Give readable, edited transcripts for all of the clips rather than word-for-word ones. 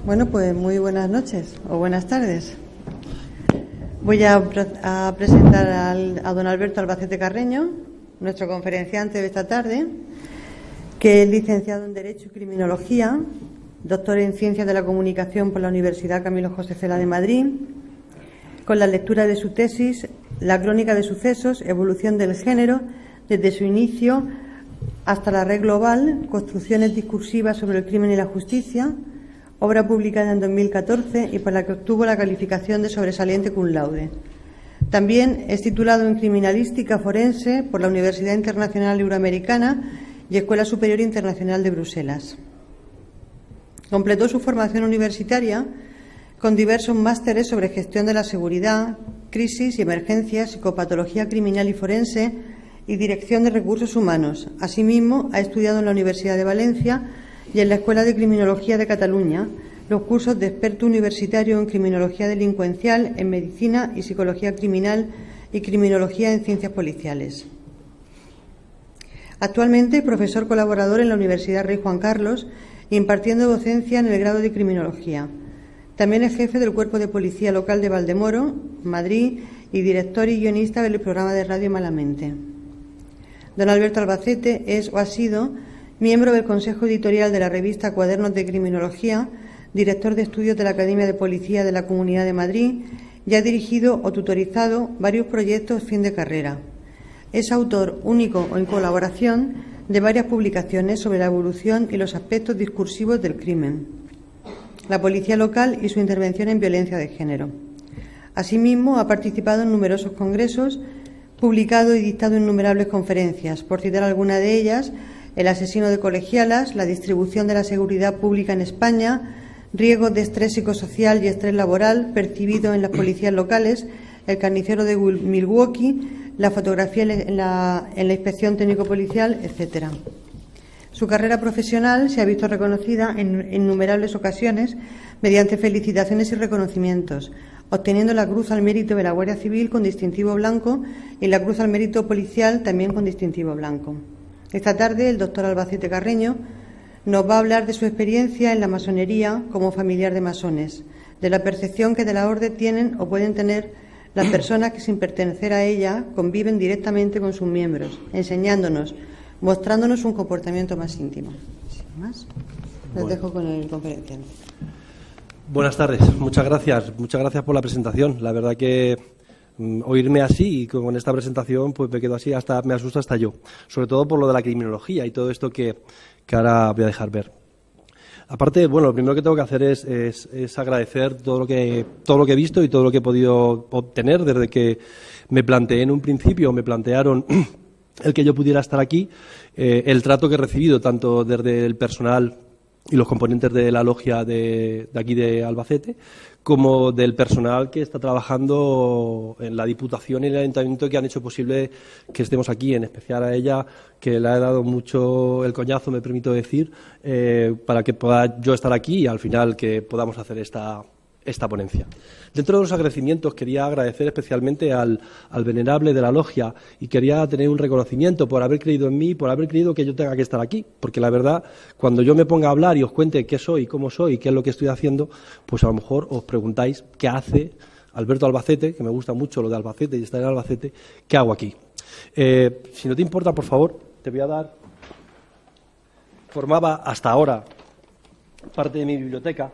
Bueno, pues muy buenas noches o buenas tardes. Voy a presentar a don Alberto Albacete Carreño, nuestro conferenciante de esta tarde, que es licenciado en Derecho y Criminología, doctor en Ciencias de la Comunicación por la Universidad Camilo José Cela de Madrid, con la lectura de su tesis La crónica de sucesos, evolución del género, desde su inicio hasta la red global, construcciones discursivas sobre el crimen y la justicia, obra publicada en 2014 y por la que obtuvo la calificación de sobresaliente cum laude. También es titulado en Criminalística Forense por la Universidad Internacional Euroamericana y Escuela Superior Internacional de Bruselas. Completó su formación universitaria con diversos másteres sobre gestión de la seguridad, crisis y emergencias, psicopatología criminal y forense y dirección de recursos humanos. Asimismo, ha estudiado en la Universidad de Valencia y en la Escuela de Criminología de Cataluña los cursos de experto universitario en criminología delincuencial, en medicina y psicología criminal y criminología en ciencias policiales. Actualmente, profesor colaborador en la Universidad Rey Juan Carlos, impartiendo docencia en el grado de criminología. También es jefe del Cuerpo de Policía Local de Valdemoro, Madrid, y director y guionista del programa de radio Malamente. Don Alberto Albacete es o ha sido miembro del Consejo Editorial de la revista Cuadernos de Criminología, director de estudios de la Academia de Policía de la Comunidad de Madrid y ha dirigido o tutorizado varios proyectos fin de carrera. Es autor único o en colaboración de varias publicaciones sobre la evolución y los aspectos discursivos del crimen, la policía local y su intervención en violencia de género. Asimismo, ha participado en numerosos congresos, publicado y dictado innumerables conferencias. Por citar alguna de ellas, El asesino de colegialas, la distribución de la seguridad pública en España, riesgos de estrés psicosocial y estrés laboral percibido en las policías locales, El carnicero de Milwaukee, la fotografía en la inspección técnico-policial, etcétera. Su carrera profesional se ha visto reconocida en innumerables ocasiones mediante felicitaciones y reconocimientos, obteniendo la Cruz al Mérito de la Guardia Civil con distintivo blanco y la Cruz al Mérito Policial también con distintivo blanco. Esta tarde el doctor Albacete Carreño nos va a hablar de su experiencia en la masonería como familiar de masones, de la percepción que de la orden tienen o pueden tener las personas que sin pertenecer a ella conviven directamente con sus miembros, enseñándonos, mostrándonos un comportamiento más íntimo. Sin más, les dejo con el conferenciante. Buenas tardes, muchas gracias por la presentación. La verdad que oírme así y con esta presentación pues me quedo así, hasta me asusta hasta yo, sobre todo por lo de la criminología y todo esto que ahora voy a dejar ver. Aparte, bueno, lo primero que tengo que hacer es agradecer todo lo que he visto y todo lo que he podido obtener desde que me planteé en un principio, me plantearon el que yo pudiera estar aquí, el trato que he recibido tanto desde el personal y los componentes de la logia de aquí de Albacete, como del personal que está trabajando en la Diputación y el Ayuntamiento, que han hecho posible que estemos aquí, en especial a ella, que le ha dado mucho el coñazo, me permito decir, para que pueda yo estar aquí y al final que podamos hacer esta ponencia. Dentro de los agradecimientos quería agradecer especialmente al venerable de la logia y quería tener un reconocimiento por haber creído en mí, por haber creído que yo tenga que estar aquí, porque la verdad, cuando yo me ponga a hablar y os cuente qué soy, cómo soy, qué es lo que estoy haciendo, pues a lo mejor os preguntáis qué hace Alberto Albacete, que me gusta mucho lo de Albacete y estar en Albacete, ¿qué hago aquí? Si no te importa, por favor, te voy a dar, formaba hasta ahora parte de mi biblioteca.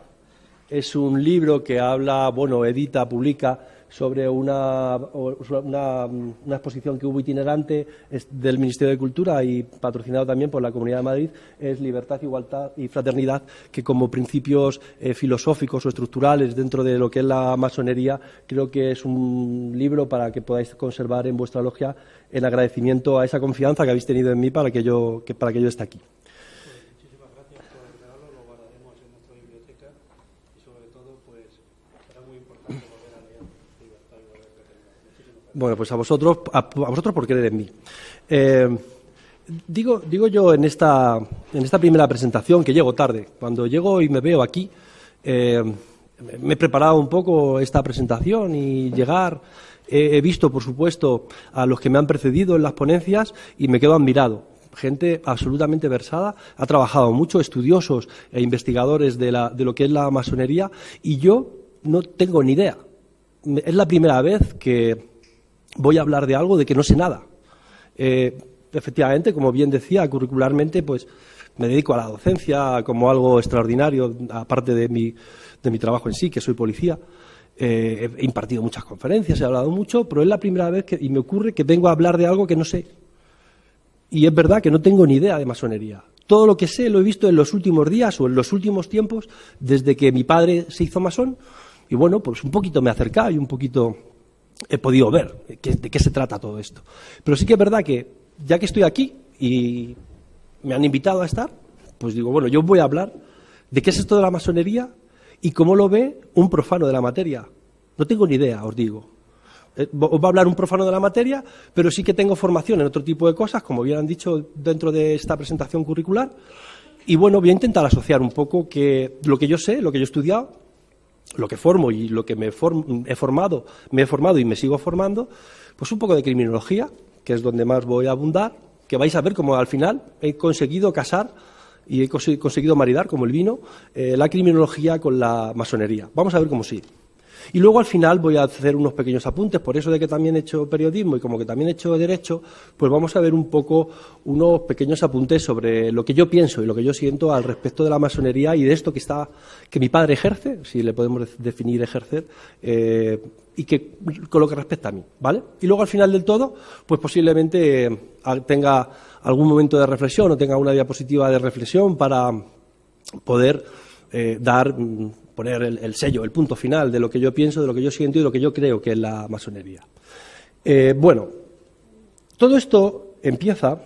Es un libro que habla, edita, publica sobre una exposición que hubo itinerante del Ministerio de Cultura y patrocinado también por la Comunidad de Madrid, es Libertad, Igualdad y Fraternidad, que como principios filosóficos o estructurales dentro de lo que es la masonería, creo que es un libro para que podáis conservar en vuestra logia en agradecimiento a esa confianza que habéis tenido en mí para que yo esté aquí. Bueno, pues a vosotros por creer en mí. Digo yo en esta primera presentación que llego tarde. Cuando llego y me veo aquí, me he preparado un poco esta presentación y llegar. He visto, por supuesto, a los que me han precedido en las ponencias y me quedo admirado. gente absolutamente versada, ha trabajado mucho, estudiosos e investigadores de lo que es la masonería, y yo no tengo ni idea. Es la primera vez que voy a hablar de algo de que no sé nada. Efectivamente, como bien decía, curricularmente, pues me dedico a la docencia como algo extraordinario, aparte de mi trabajo en sí, que soy policía. He impartido muchas conferencias, he hablado mucho, pero es la primera vez y me ocurre que vengo a hablar de algo que no sé. Y es verdad que no tengo ni idea de masonería. Todo lo que sé lo he visto en los últimos días o en los últimos tiempos, desde que mi padre se hizo masón, y bueno, pues un poquito me he acercado y un poquito he podido ver de qué se trata todo esto. Pero sí que es verdad que, ya que estoy aquí y me han invitado a estar, pues digo, bueno, yo voy a hablar de qué es esto de la masonería y cómo lo ve un profano de la materia. No tengo ni idea, os digo. Os va a hablar un profano de la materia, pero sí que tengo formación en otro tipo de cosas, como bien han dicho dentro de esta presentación curricular. Y bueno, voy a intentar asociar un poco lo que yo sé, lo que yo he estudiado, lo que formo y lo que me he formado y me sigo formando, pues un poco de criminología, que es donde más voy a abundar, que vais a ver cómo al final he conseguido casar y he conseguido maridar, como el vino, la criminología con la masonería. Vamos a ver cómo sí. Y luego al final voy a hacer unos pequeños apuntes, por eso de que también he hecho periodismo y como que también he hecho derecho, pues vamos a ver un poco unos pequeños apuntes sobre lo que yo pienso y lo que yo siento al respecto de la masonería y de esto que mi padre ejerce, si le podemos definir ejercer, y que con lo que respecta a mí, ¿vale? Y luego al final del todo, pues posiblemente tenga algún momento de reflexión o tenga una diapositiva de reflexión para poder poner el sello, el punto final de lo que yo pienso, de lo que yo siento y de lo que yo creo que es la masonería. Bueno, todo esto empieza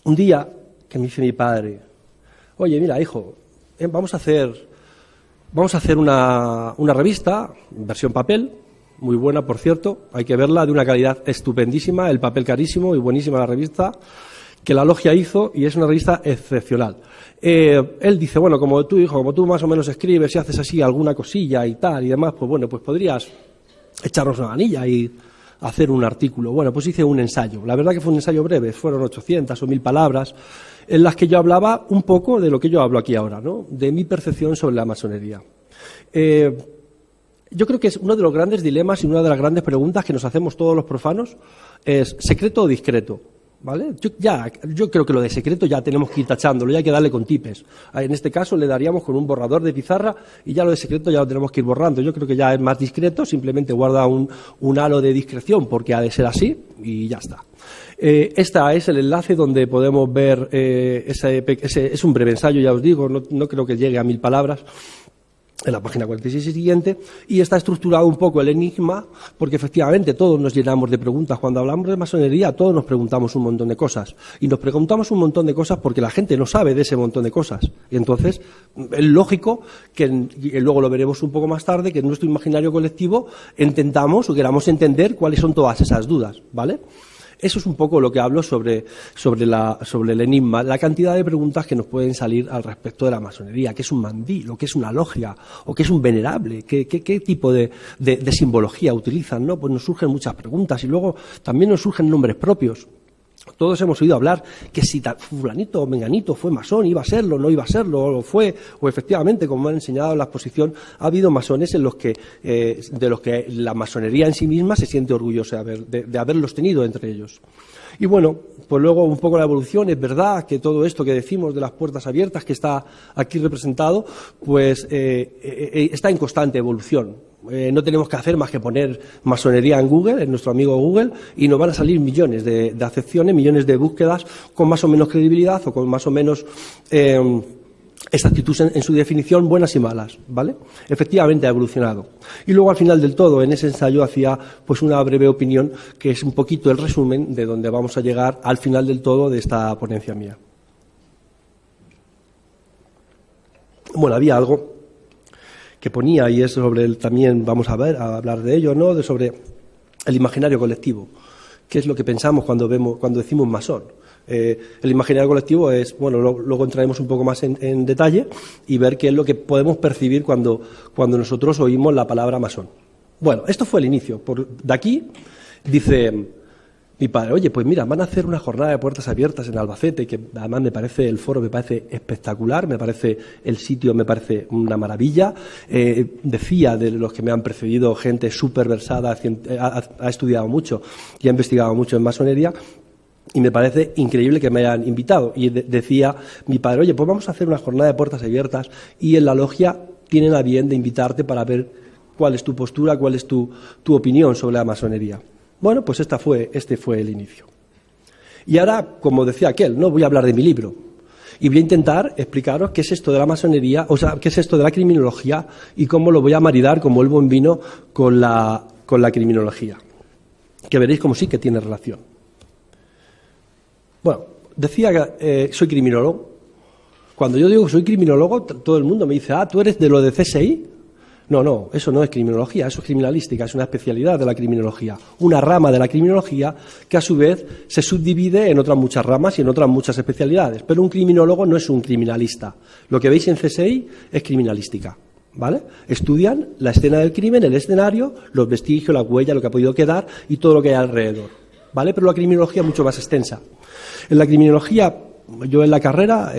un día que me dice mi padre, oye, mira, hijo, vamos a hacer una revista, versión papel, muy buena, por cierto, hay que verla, de una calidad estupendísima, el papel carísimo y buenísima la revista, que la logia hizo, y es una revista excepcional. Él dice, bueno, como tú, hijo, como tú más o menos escribes y haces así alguna cosilla y tal y demás, pues bueno, pues podrías echarnos una manilla y hacer un artículo. Bueno, pues hice un ensayo. La verdad que fue un ensayo breve, fueron 800 o 1000 palabras, en las que yo hablaba un poco de lo que yo hablo aquí ahora, ¿no? De mi percepción sobre la masonería. Yo creo que es uno de los grandes dilemas y una de las grandes preguntas que nos hacemos todos los profanos, es ¿secreto o discreto? ¿Vale? Yo creo que lo de secreto ya tenemos que ir tachándolo, ya hay que darle con tipes. En este caso le daríamos con un borrador de pizarra y ya lo de secreto ya lo tenemos que ir borrando. Yo creo que ya es más discreto, simplemente guarda un halo de discreción porque ha de ser así y ya está. Este es el enlace donde podemos ver, es un breve ensayo, ya os digo, no creo que llegue a 1000 palabras. En la página 46 y siguiente, y está estructurado un poco el enigma, porque efectivamente todos nos llenamos de preguntas. Cuando hablamos de masonería, todos nos preguntamos un montón de cosas. Y nos preguntamos un montón de cosas porque la gente no sabe de ese montón de cosas. Y entonces, es lógico que, y luego lo veremos un poco más tarde, que en nuestro imaginario colectivo intentamos o queramos entender cuáles son todas esas dudas, ¿vale? Eso es un poco lo que hablo sobre el enigma, la cantidad de preguntas que nos pueden salir al respecto de la masonería, qué es un mandil, o qué es una logia, o qué es un venerable, qué tipo de simbología utilizan, ¿no? Pues nos surgen muchas preguntas y luego también nos surgen nombres propios. Todos hemos oído hablar que si fulanito o menganito fue masón, iba a serlo, no iba a serlo, o lo fue, o efectivamente, como me han enseñado en la exposición, ha habido masones de los que la masonería en sí misma se siente orgullosa de haberlos tenido entre ellos. Y bueno, pues luego un poco la evolución, es verdad que todo esto que decimos de las puertas abiertas, que está aquí representado, pues está en constante evolución. No tenemos que hacer más que poner masonería en Google, en nuestro amigo Google, y nos van a salir millones de acepciones, millones de búsquedas con más o menos credibilidad o con más o menos exactitud en su definición, buenas y malas, ¿vale? Efectivamente ha evolucionado. Y luego al final del todo, en ese ensayo hacía pues una breve opinión que es un poquito el resumen de donde vamos a llegar al final del todo de esta ponencia mía. Bueno, había algo que ponía, y es sobre también vamos a hablar de ello, ¿no? Sobre el imaginario colectivo. ¿Qué es lo que pensamos cuando decimos masón? El imaginario colectivo es, bueno, luego entraremos un poco más en detalle y ver qué es lo que podemos percibir cuando nosotros oímos la palabra masón. Bueno, esto fue el inicio. De aquí dice, Mi padre, oye, pues mira, van a hacer una jornada de puertas abiertas en Albacete, que además me parece, el foro me parece espectacular, me parece el sitio, me parece una maravilla. Decía de los que me han precedido, gente súper versada, ha estudiado mucho y ha investigado mucho en masonería, y me parece increíble que me hayan invitado. Y decía mi padre, oye, pues vamos a hacer una jornada de puertas abiertas y en la logia tienen a bien de invitarte para ver cuál es tu postura, cuál es tu opinión sobre la masonería. Bueno, pues este fue el inicio. Y ahora, como decía aquel, no voy a hablar de mi libro. Y voy a intentar explicaros qué es esto de la masonería, o sea, qué es esto de la criminología y cómo lo voy a maridar como el buen vino con la criminología. Que veréis como sí que tiene relación. Bueno, decía que soy criminólogo. Cuando yo digo que soy criminólogo, todo el mundo me dice, ¿tú eres de lo de CSI? No, eso no es criminología, eso es criminalística, es una especialidad de la criminología, una rama de la criminología que a su vez se subdivide en otras muchas ramas y en otras muchas especialidades. Pero un criminólogo no es un criminalista. Lo que veis en CSI es criminalística, ¿vale? Estudian la escena del crimen, el escenario, los vestigios, la huella, lo que ha podido quedar y todo lo que hay alrededor, ¿vale? Pero la criminología es mucho más extensa. En la criminología, yo en la carrera,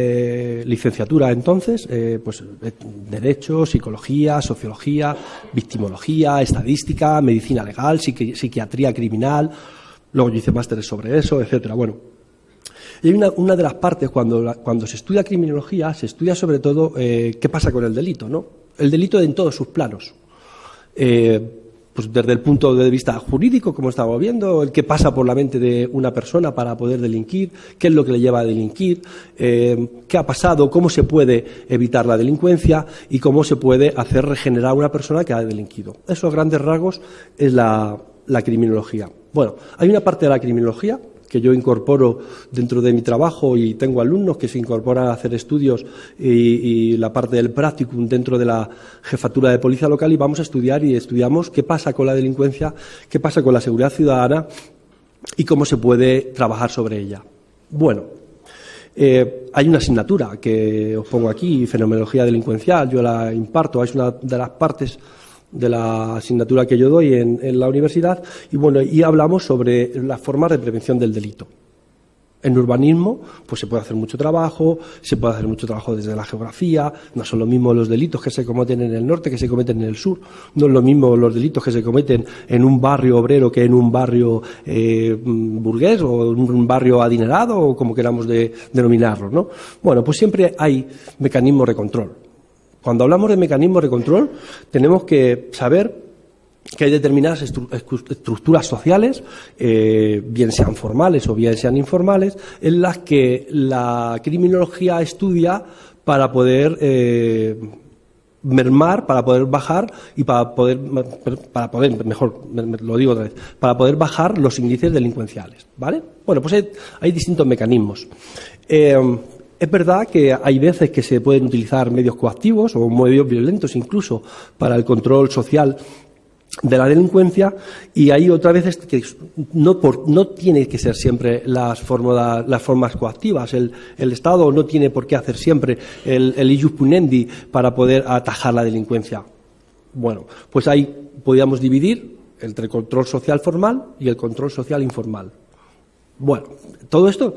licenciatura entonces, pues Derecho, Psicología, Sociología, Victimología, Estadística, Medicina Legal, Psiquiatría Criminal, luego yo hice másteres sobre eso, etcétera. Bueno, y hay una de las partes, cuando se estudia criminología, se estudia sobre todo qué pasa con el delito, ¿no? El delito en todos sus planos. Pues desde el punto de vista jurídico, como estamos viendo, el qué pasa por la mente de una persona para poder delinquir, qué es lo que le lleva a delinquir, qué ha pasado, cómo se puede evitar la delincuencia y cómo se puede hacer regenerar a una persona que ha delinquido. Eso a grandes rasgos es la criminología. Bueno, hay una parte de la criminología que yo incorporo dentro de mi trabajo y tengo alumnos que se incorporan a hacer estudios y la parte del practicum dentro de la jefatura de policía local y vamos a estudiar y estudiamos qué pasa con la delincuencia, qué pasa con la seguridad ciudadana y cómo se puede trabajar sobre ella. Bueno, hay una asignatura que os pongo aquí, fenomenología delincuencial, yo la imparto, es una de las partes de la asignatura que yo doy en la universidad y bueno, y hablamos sobre las formas de prevención del delito. En urbanismo, pues se puede hacer mucho trabajo desde la geografía, no son lo mismo los delitos que se cometen en el norte que se cometen en el sur, no es lo mismo los delitos que se cometen en un barrio obrero que en un barrio burgués o en un barrio adinerado o como queramos denominarlo, ¿no? Bueno, pues siempre hay mecanismos de control. Cuando hablamos de mecanismos de control, tenemos que saber que hay determinadas estructuras sociales, bien sean formales o bien sean informales, en las que la criminología estudia para poder mermar, para poder bajar y para poder bajar los índices delincuenciales, ¿vale? Bueno, pues hay distintos mecanismos. Es verdad que hay veces que se pueden utilizar medios coactivos o medios violentos incluso para el control social de la delincuencia y hay otras veces que no tiene que ser siempre las formas coactivas. El Estado no tiene por qué hacer siempre el ius puniendi para poder atajar la delincuencia. Bueno, pues ahí podríamos dividir entre el control social formal y el control social informal. Bueno, todo esto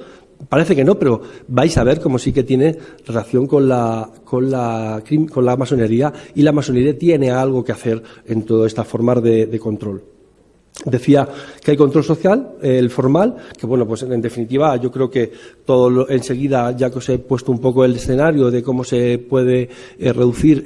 parece que no, pero vais a ver cómo sí que tiene relación con la masonería y la masonería tiene algo que hacer en todas estas formas de control. Decía que hay control social, el formal, que bueno, pues en definitiva yo creo que enseguida, ya que os he puesto un poco el escenario de cómo se puede reducir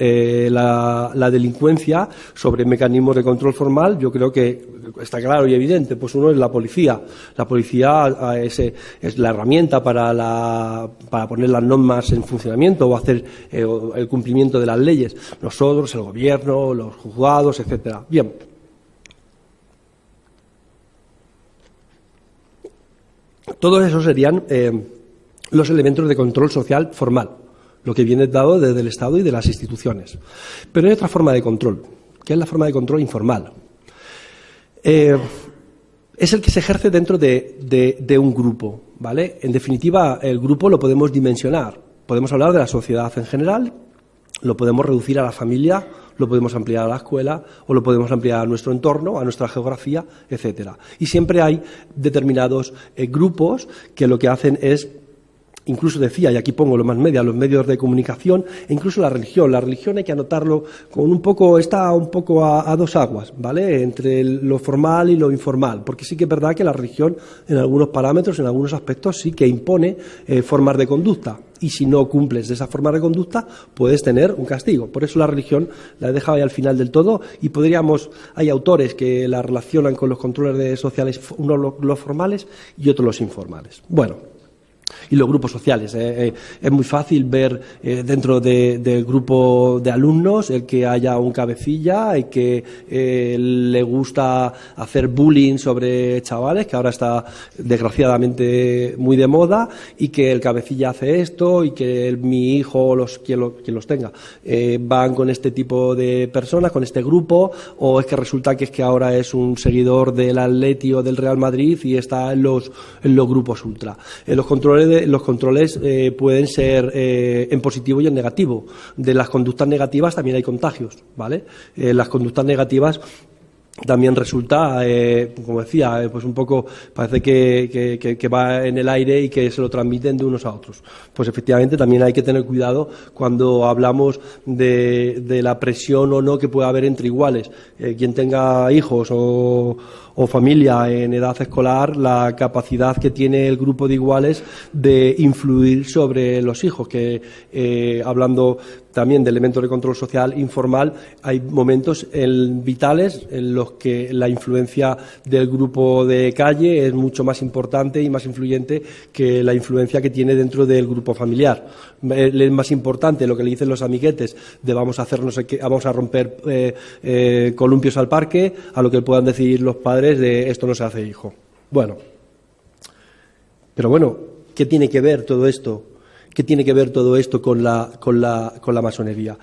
la delincuencia sobre mecanismos de control formal, yo creo que está claro y evidente. Pues uno es la policía. La policía es la herramienta para poner las normas en funcionamiento o hacer el cumplimiento de las leyes. Nosotros, el gobierno, los juzgados, etcétera. Bien. Todos esos serían los elementos de control social formal, lo que viene dado desde el Estado y de las instituciones. Pero hay otra forma de control, que es la forma de control informal. Es el que se ejerce dentro de un grupo, ¿vale? En definitiva, el grupo lo podemos dimensionar. Podemos hablar de la sociedad en general Lo podemos reducir a la familia, lo podemos ampliar a la escuela o lo podemos ampliar a nuestro entorno, a nuestra geografía, etcétera. Y siempre hay determinados grupos que lo que hacen es, incluso decía, y aquí pongo los más media, los medios de comunicación e incluso la religión. La religión hay que anotarlo con está un poco a dos aguas, ¿vale? Entre lo formal y lo informal, porque sí que es verdad que la religión en algunos parámetros, en algunos aspectos sí que impone formas de conducta. Y si no cumples de esa forma de conducta, puedes tener un castigo. Por eso la religión la he dejado ahí al final del todo y hay autores que la relacionan con los controles sociales, unos los formales y otros los informales. Bueno. Y los grupos sociales. Es muy fácil ver dentro del grupo de alumnos el que haya un cabecilla, el que le gusta hacer bullying sobre chavales, que ahora está desgraciadamente muy de moda, y que el cabecilla hace esto y que mi hijo, quien los tenga, van con este tipo de personas, con este grupo, o es que resulta que ahora es un seguidor del Atleti o del Real Madrid y está en los grupos ultra. Los controles pueden ser en positivo y en negativo. De las conductas negativas también hay contagios, ¿vale? Las conductas negativas también resulta, como decía, pues un poco parece que va en el aire y que se lo transmiten de unos a otros. Pues efectivamente también hay que tener cuidado cuando hablamos de la presión o no que pueda haber entre iguales. Quien tenga hijos o familia en edad escolar, la capacidad que tiene el grupo de iguales de influir sobre los hijos, que hablando también de elementos de control social informal, hay momentos vitales en los que la influencia del grupo de calle es mucho más importante y más influyente que la influencia que tiene dentro del grupo familiar. Es más importante lo que le dicen los amiguetes de vamos a romper columpios al parque, a lo que puedan decir los padres de esto no se hace, hijo. Pero bueno, ¿qué tiene que ver todo esto? ¿Qué tiene que ver todo esto con la masonería?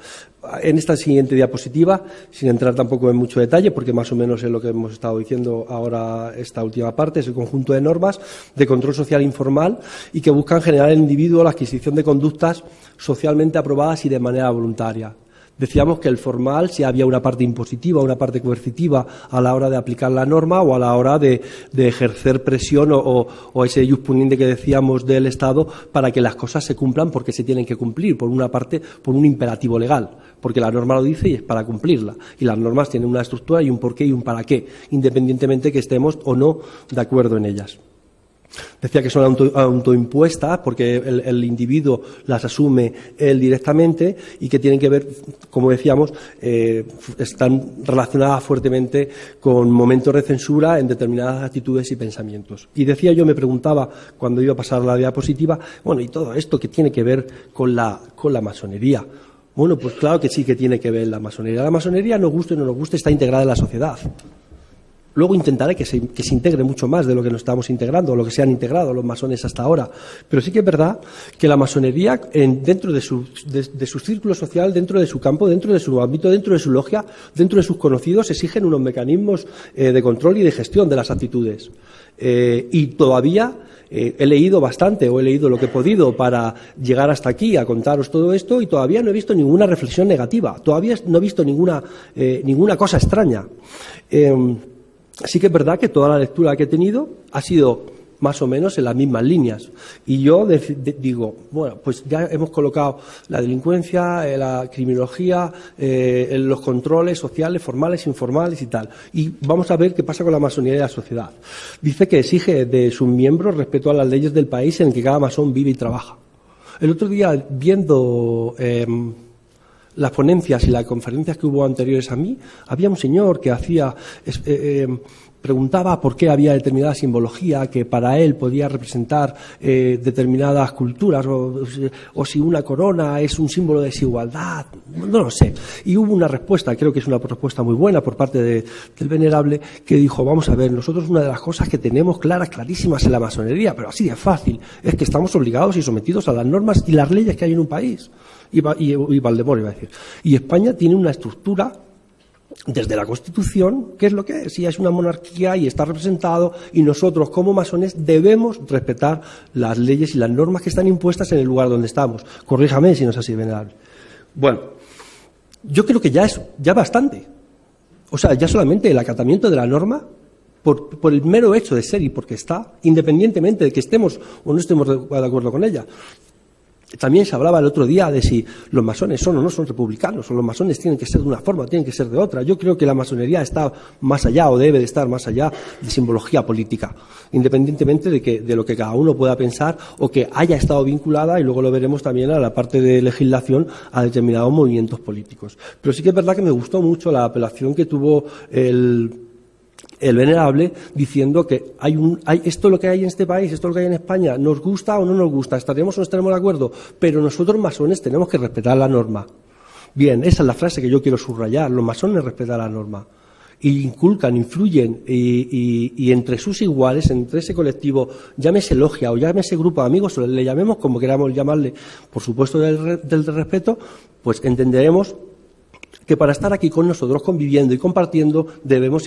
En esta siguiente diapositiva, sin entrar tampoco en mucho detalle, porque más o menos es lo que hemos estado diciendo ahora esta última parte, es el conjunto de normas de control social informal y que buscan generar en el individuo la adquisición de conductas socialmente aprobadas y de manera voluntaria. Decíamos que el formal, si había una parte impositiva, una parte coercitiva a la hora de aplicar la norma o a la hora de ejercer presión o ese jus puniendi que decíamos del Estado para que las cosas se cumplan porque se tienen que cumplir, por una parte, por un imperativo legal, porque la norma lo dice y es para cumplirla. Y las normas tienen una estructura y un porqué y un para qué, independientemente que estemos o no de acuerdo en ellas. Decía que son autoimpuestas porque el individuo las asume él directamente y que tienen que ver, como decíamos, están relacionadas fuertemente con momentos de censura en determinadas actitudes y pensamientos. Y decía yo, me preguntaba cuando iba a pasar la diapositiva, bueno, ¿y todo esto qué tiene que ver con la masonería? Bueno, pues claro que sí que tiene que ver la masonería. La masonería, nos guste o no nos guste, está integrada en la sociedad. Luego intentaré que se integre mucho más de lo que nos estamos integrando, o lo que se han integrado los masones hasta ahora. Pero sí que es verdad que la masonería, dentro de su círculo social, dentro de su campo, dentro de su ámbito, dentro de su logia, dentro de sus conocidos, exigen unos mecanismos de control y de gestión de las actitudes. Y todavía he leído bastante, o he leído lo que he podido para llegar hasta aquí a contaros todo esto, y todavía no he visto ninguna reflexión negativa, todavía no he visto ninguna cosa extraña. Sí que es verdad que toda la lectura que he tenido ha sido más o menos en las mismas líneas. Y yo digo, bueno, pues ya hemos colocado la delincuencia, la criminología, los controles sociales, formales, informales y tal. Y vamos a ver qué pasa con la masonería y la sociedad. Dice que exige de sus miembros respeto a las leyes del país en el que cada masón vive y trabaja. El otro día, viendo las ponencias y las conferencias que hubo anteriores a mí, había un señor que preguntaba por qué había determinada simbología que para él podía representar determinadas culturas, o si una corona es un símbolo de desigualdad, no lo sé. Y hubo una respuesta, creo que es una respuesta muy buena por parte del venerable, que dijo, vamos a ver, nosotros una de las cosas que tenemos clarísimas en la masonería, pero así de fácil, es que estamos obligados y sometidos a las normas y las leyes que hay en un país. Y Valdemoro iba a decir. Y España tiene una estructura desde la Constitución, que es lo que es, si es una monarquía y está representado, y nosotros como masones debemos respetar las leyes y las normas que están impuestas en el lugar donde estamos. Corríjame si no es así, venerable. Bueno, yo creo que ya es bastante. O sea, ya solamente el acatamiento de la norma, por el mero hecho de ser y porque está, independientemente de que estemos o no estemos de acuerdo con ella. También se hablaba el otro día de si los masones son o no son republicanos, o los masones tienen que ser de una forma o tienen que ser de otra. Yo creo que la masonería está más allá, o debe de estar más allá, de simbología política, independientemente de lo que cada uno pueda pensar o que haya estado vinculada, y luego lo veremos también a la parte de legislación, a determinados movimientos políticos. Pero sí que es verdad que me gustó mucho la apelación que tuvo el venerable, diciendo que esto es lo que hay en este país, esto es lo que hay en España, nos gusta o no nos gusta, estaremos o no estaremos de acuerdo, pero nosotros masones tenemos que respetar la norma. Bien, esa es la frase que yo quiero subrayar, los masones respetan la norma. Y inculcan, influyen, y entre sus iguales, entre ese colectivo, llámese logia o llámese grupo de amigos, o le llamemos como queramos llamarle, por supuesto del respeto, pues entenderemos que para estar aquí con nosotros, conviviendo y compartiendo,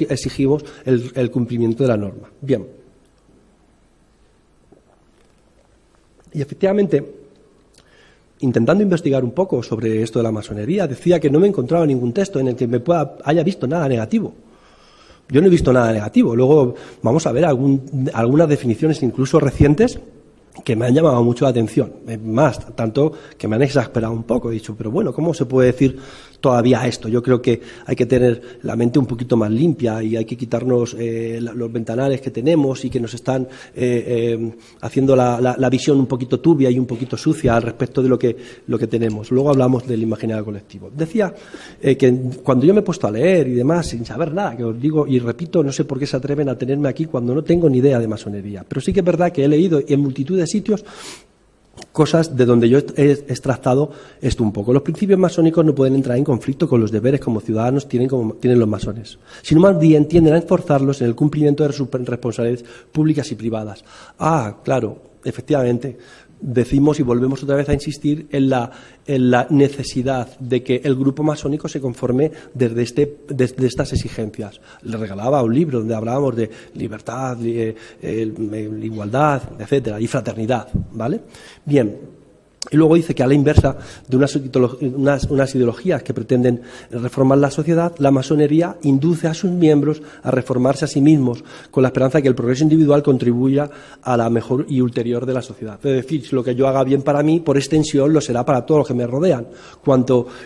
exigimos el cumplimiento de la norma. Bien. Y efectivamente, intentando investigar un poco sobre esto de la masonería, decía que no me encontraba ningún texto en el que haya visto nada negativo. Yo no he visto nada negativo. Luego vamos a ver algunas definiciones, incluso recientes, que me han llamado mucho la atención. Más, tanto que me han exasperado un poco. He dicho, pero bueno, ¿cómo se puede decir todavía esto? Yo creo que hay que tener la mente un poquito más limpia y hay que quitarnos los ventanales que tenemos y que nos están haciendo la visión un poquito turbia y un poquito sucia al respecto de lo que tenemos. Luego hablamos del imaginario colectivo. Decía que cuando yo me he puesto a leer y demás, sin saber nada, que os digo y repito, no sé por qué se atreven a tenerme aquí cuando no tengo ni idea de masonería. Pero sí que es verdad que he leído en multitud de sitios cosas de donde yo he extractado esto un poco. Los principios masónicos no pueden entrar en conflicto con los deberes como ciudadanos tienen los masones, sino más bien tienden a esforzarlos en el cumplimiento de sus responsabilidades públicas y privadas. Claro, efectivamente, decimos y volvemos otra vez a insistir en la necesidad de que el grupo masónico se conforme desde estas exigencias. Le regalaba un libro donde hablábamos de libertad, igualdad, etcétera, y fraternidad, ¿vale? Bien. Y luego dice que a la inversa de unas ideologías que pretenden reformar la sociedad, la masonería induce a sus miembros a reformarse a sí mismos con la esperanza de que el progreso individual contribuya a la mejor y ulterior de la sociedad. Es decir, si lo que yo haga bien para mí, por extensión, lo será para todos los que me rodean.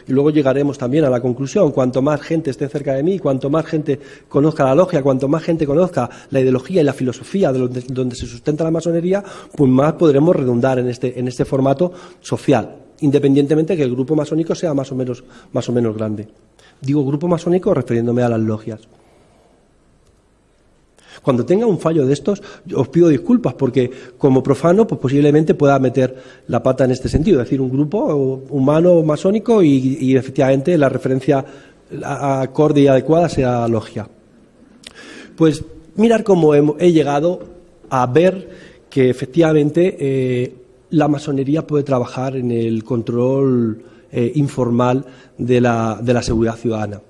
Y luego llegaremos también a la conclusión, cuanto más gente esté cerca de mí, cuanto más gente conozca la logia, cuanto más gente conozca la ideología y la filosofía de donde se sustenta la masonería, pues más podremos redundar en este formato social, independientemente de que el grupo masónico sea más o menos grande. Digo grupo masónico refiriéndome a las logias. Cuando tenga un fallo de estos, os pido disculpas, porque como profano, pues posiblemente pueda meter la pata en este sentido, es decir, un grupo humano masónico y efectivamente la referencia acorde y adecuada sea logia. Pues mirar cómo he llegado a ver que efectivamente la masonería puede trabajar en el control informal de la seguridad ciudadana.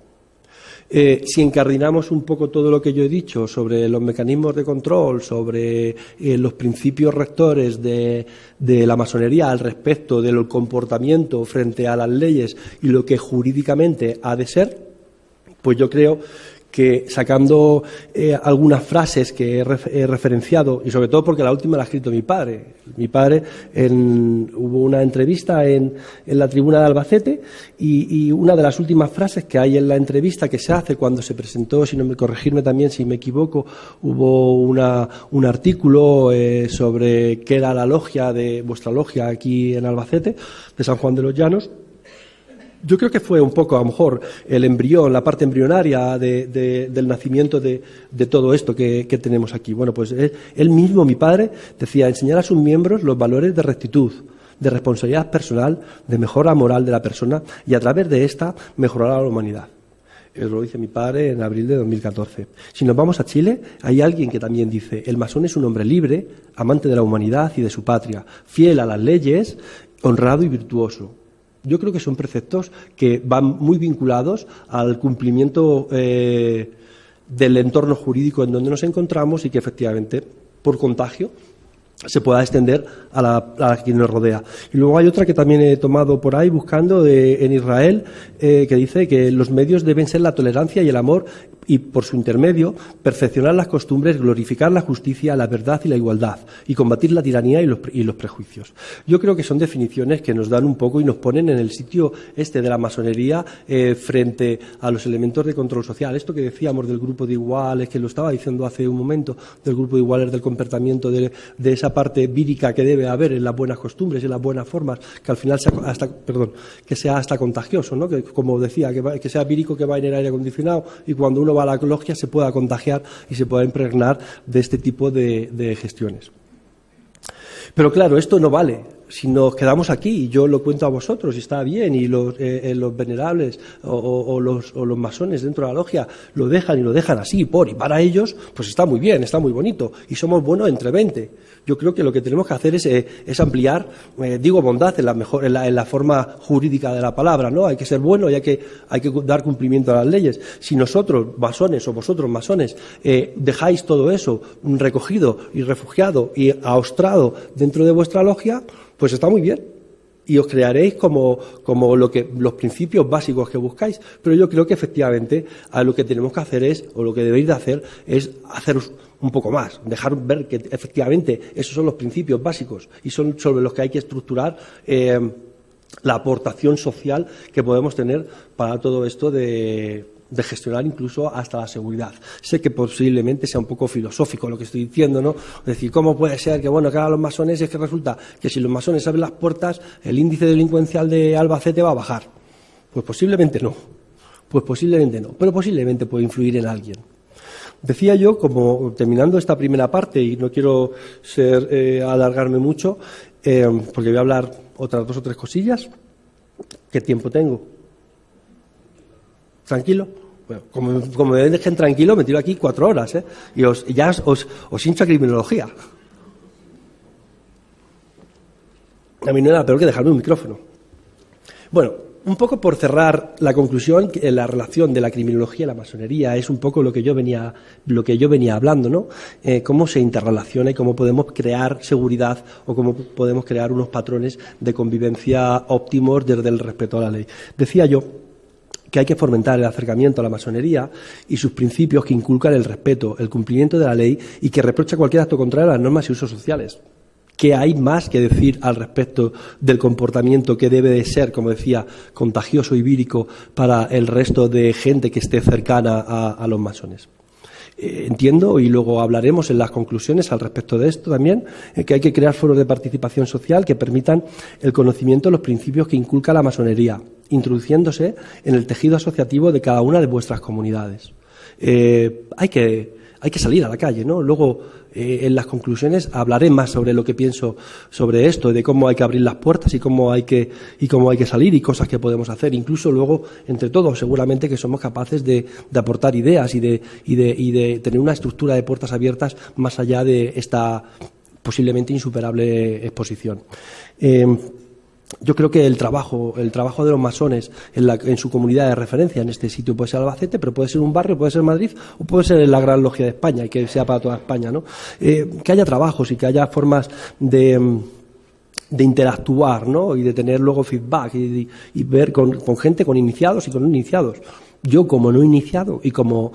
Si encardinamos un poco todo lo que yo he dicho sobre los mecanismos de control, sobre los principios rectores de la masonería al respecto del comportamiento frente a las leyes y lo que jurídicamente ha de ser, pues yo creo que sacando algunas frases que he referenciado, y sobre todo porque la última la ha escrito mi padre. Mi padre hubo una entrevista en la tribuna de Albacete y una de las últimas frases que hay en la entrevista que se hace cuando se presentó, corregirme también si me equivoco, hubo un artículo sobre qué era la logia de vuestra logia aquí en Albacete, de San Juan de los Llanos. Yo creo que fue un poco, a lo mejor, el embrión, la parte embrionaria del nacimiento de todo esto que tenemos aquí. Bueno, pues él mismo, mi padre, decía enseñar a sus miembros los valores de rectitud, de responsabilidad personal, de mejora moral de la persona y a través de esta mejorar a la humanidad. Eso lo dice mi padre en abril de 2014. Si nos vamos a Chile, hay alguien que también dice el masón es un hombre libre, amante de la humanidad y de su patria, fiel a las leyes, honrado y virtuoso. Yo creo que son preceptos que van muy vinculados al cumplimiento del entorno jurídico en donde nos encontramos y que efectivamente, por contagio, se pueda extender a quien nos rodea. Y luego hay otra que también he tomado por ahí buscando en Israel, que dice que los medios deben ser la tolerancia y el amor, y por su intermedio perfeccionar las costumbres, glorificar la justicia, la verdad y la igualdad, y combatir la tiranía y los prejuicios. Yo creo que son definiciones que nos dan un poco y nos ponen en el sitio de la masonería frente a los elementos de control social. Esto que decíamos del grupo de iguales, que lo estaba diciendo hace un momento, del grupo de iguales, del comportamiento, de esa parte vírica que debe haber en las buenas costumbres, en las buenas formas, que al final sea hasta contagioso, ¿no? Que, como decía, que sea vírico, que va en el aire acondicionado, y cuando uno va a la logia se pueda contagiar y se pueda impregnar de este tipo de gestiones. Pero claro, esto no vale. Si nos quedamos aquí, y yo lo cuento a vosotros, y está bien, y los venerables o los masones dentro de la logia lo dejan así, y para ellos, pues está muy bien, está muy bonito, y somos buenos entre 20. Yo creo que lo que tenemos que hacer es ampliar, digo bondad en la forma jurídica de la palabra, ¿no? Hay que ser bueno y hay que dar cumplimiento a las leyes. Si nosotros, masones, o vosotros, masones, dejáis todo eso recogido y refugiado y aostrado dentro de vuestra logia, pues está muy bien. Y os crearéis como los principios básicos que buscáis. Pero yo creo que efectivamente lo que tenemos que hacer o lo que debéis de hacer es haceros un poco más, dejar ver que efectivamente esos son los principios básicos y son sobre los que hay que estructurar la aportación social que podemos tener para todo esto de gestionar incluso hasta la seguridad. Sé que posiblemente sea un poco filosófico lo que estoy diciendo, ¿no? Es decir, ¿cómo puede ser que hagan los masones? Es que resulta que si los masones abren las puertas, el índice delincuencial de Albacete va a bajar. Pues posiblemente no. Pero posiblemente puede influir en alguien. Decía yo, como terminando esta primera parte, y no quiero alargarme mucho, porque voy a hablar otras 2 o 3 cosillas. ¿Qué tiempo tengo? ¿Tranquilo? Bueno, como me dejen tranquilo, me tiro aquí 4 horas, y ya os hincho a criminología. A mí no era peor que dejarme un micrófono. Bueno, un poco por cerrar la conclusión, la relación de la criminología y la masonería es un poco lo que yo venía hablando, ¿no? Cómo se interrelaciona y cómo podemos crear seguridad o cómo podemos crear unos patrones de convivencia óptimos desde el respeto a la ley. Decía yo que hay que fomentar el acercamiento a la masonería y sus principios que inculcan el respeto, el cumplimiento de la ley y que reprocha cualquier acto contrario a las normas y usos sociales. ¿Qué hay más que decir al respecto del comportamiento que debe de ser, como decía, contagioso y vírico para el resto de gente que esté cercana a los masones? Entiendo, y luego hablaremos en las conclusiones al respecto de esto también, que hay que crear foros de participación social que permitan el conocimiento de los principios que inculca la masonería, introduciéndose en el tejido asociativo de cada una de vuestras comunidades. Hay que salir a la calle, ¿no? Luego, en las conclusiones hablaré más sobre lo que pienso sobre esto, de cómo hay que abrir las puertas y cómo hay que salir y cosas que podemos hacer. Incluso luego, entre todos, seguramente que somos capaces de aportar ideas y de tener una estructura de puertas abiertas más allá de esta posiblemente insuperable exposición. Yo creo que el trabajo de los masones en su comunidad de referencia, en este sitio puede ser Albacete, pero puede ser un barrio, puede ser Madrid o puede ser la Gran Logia de España y que sea para toda España, ¿no? Que haya trabajos y que haya formas de interactuar, ¿no? Y de tener luego feedback y ver con gente, con iniciados y con no iniciados. Yo, como no iniciado y como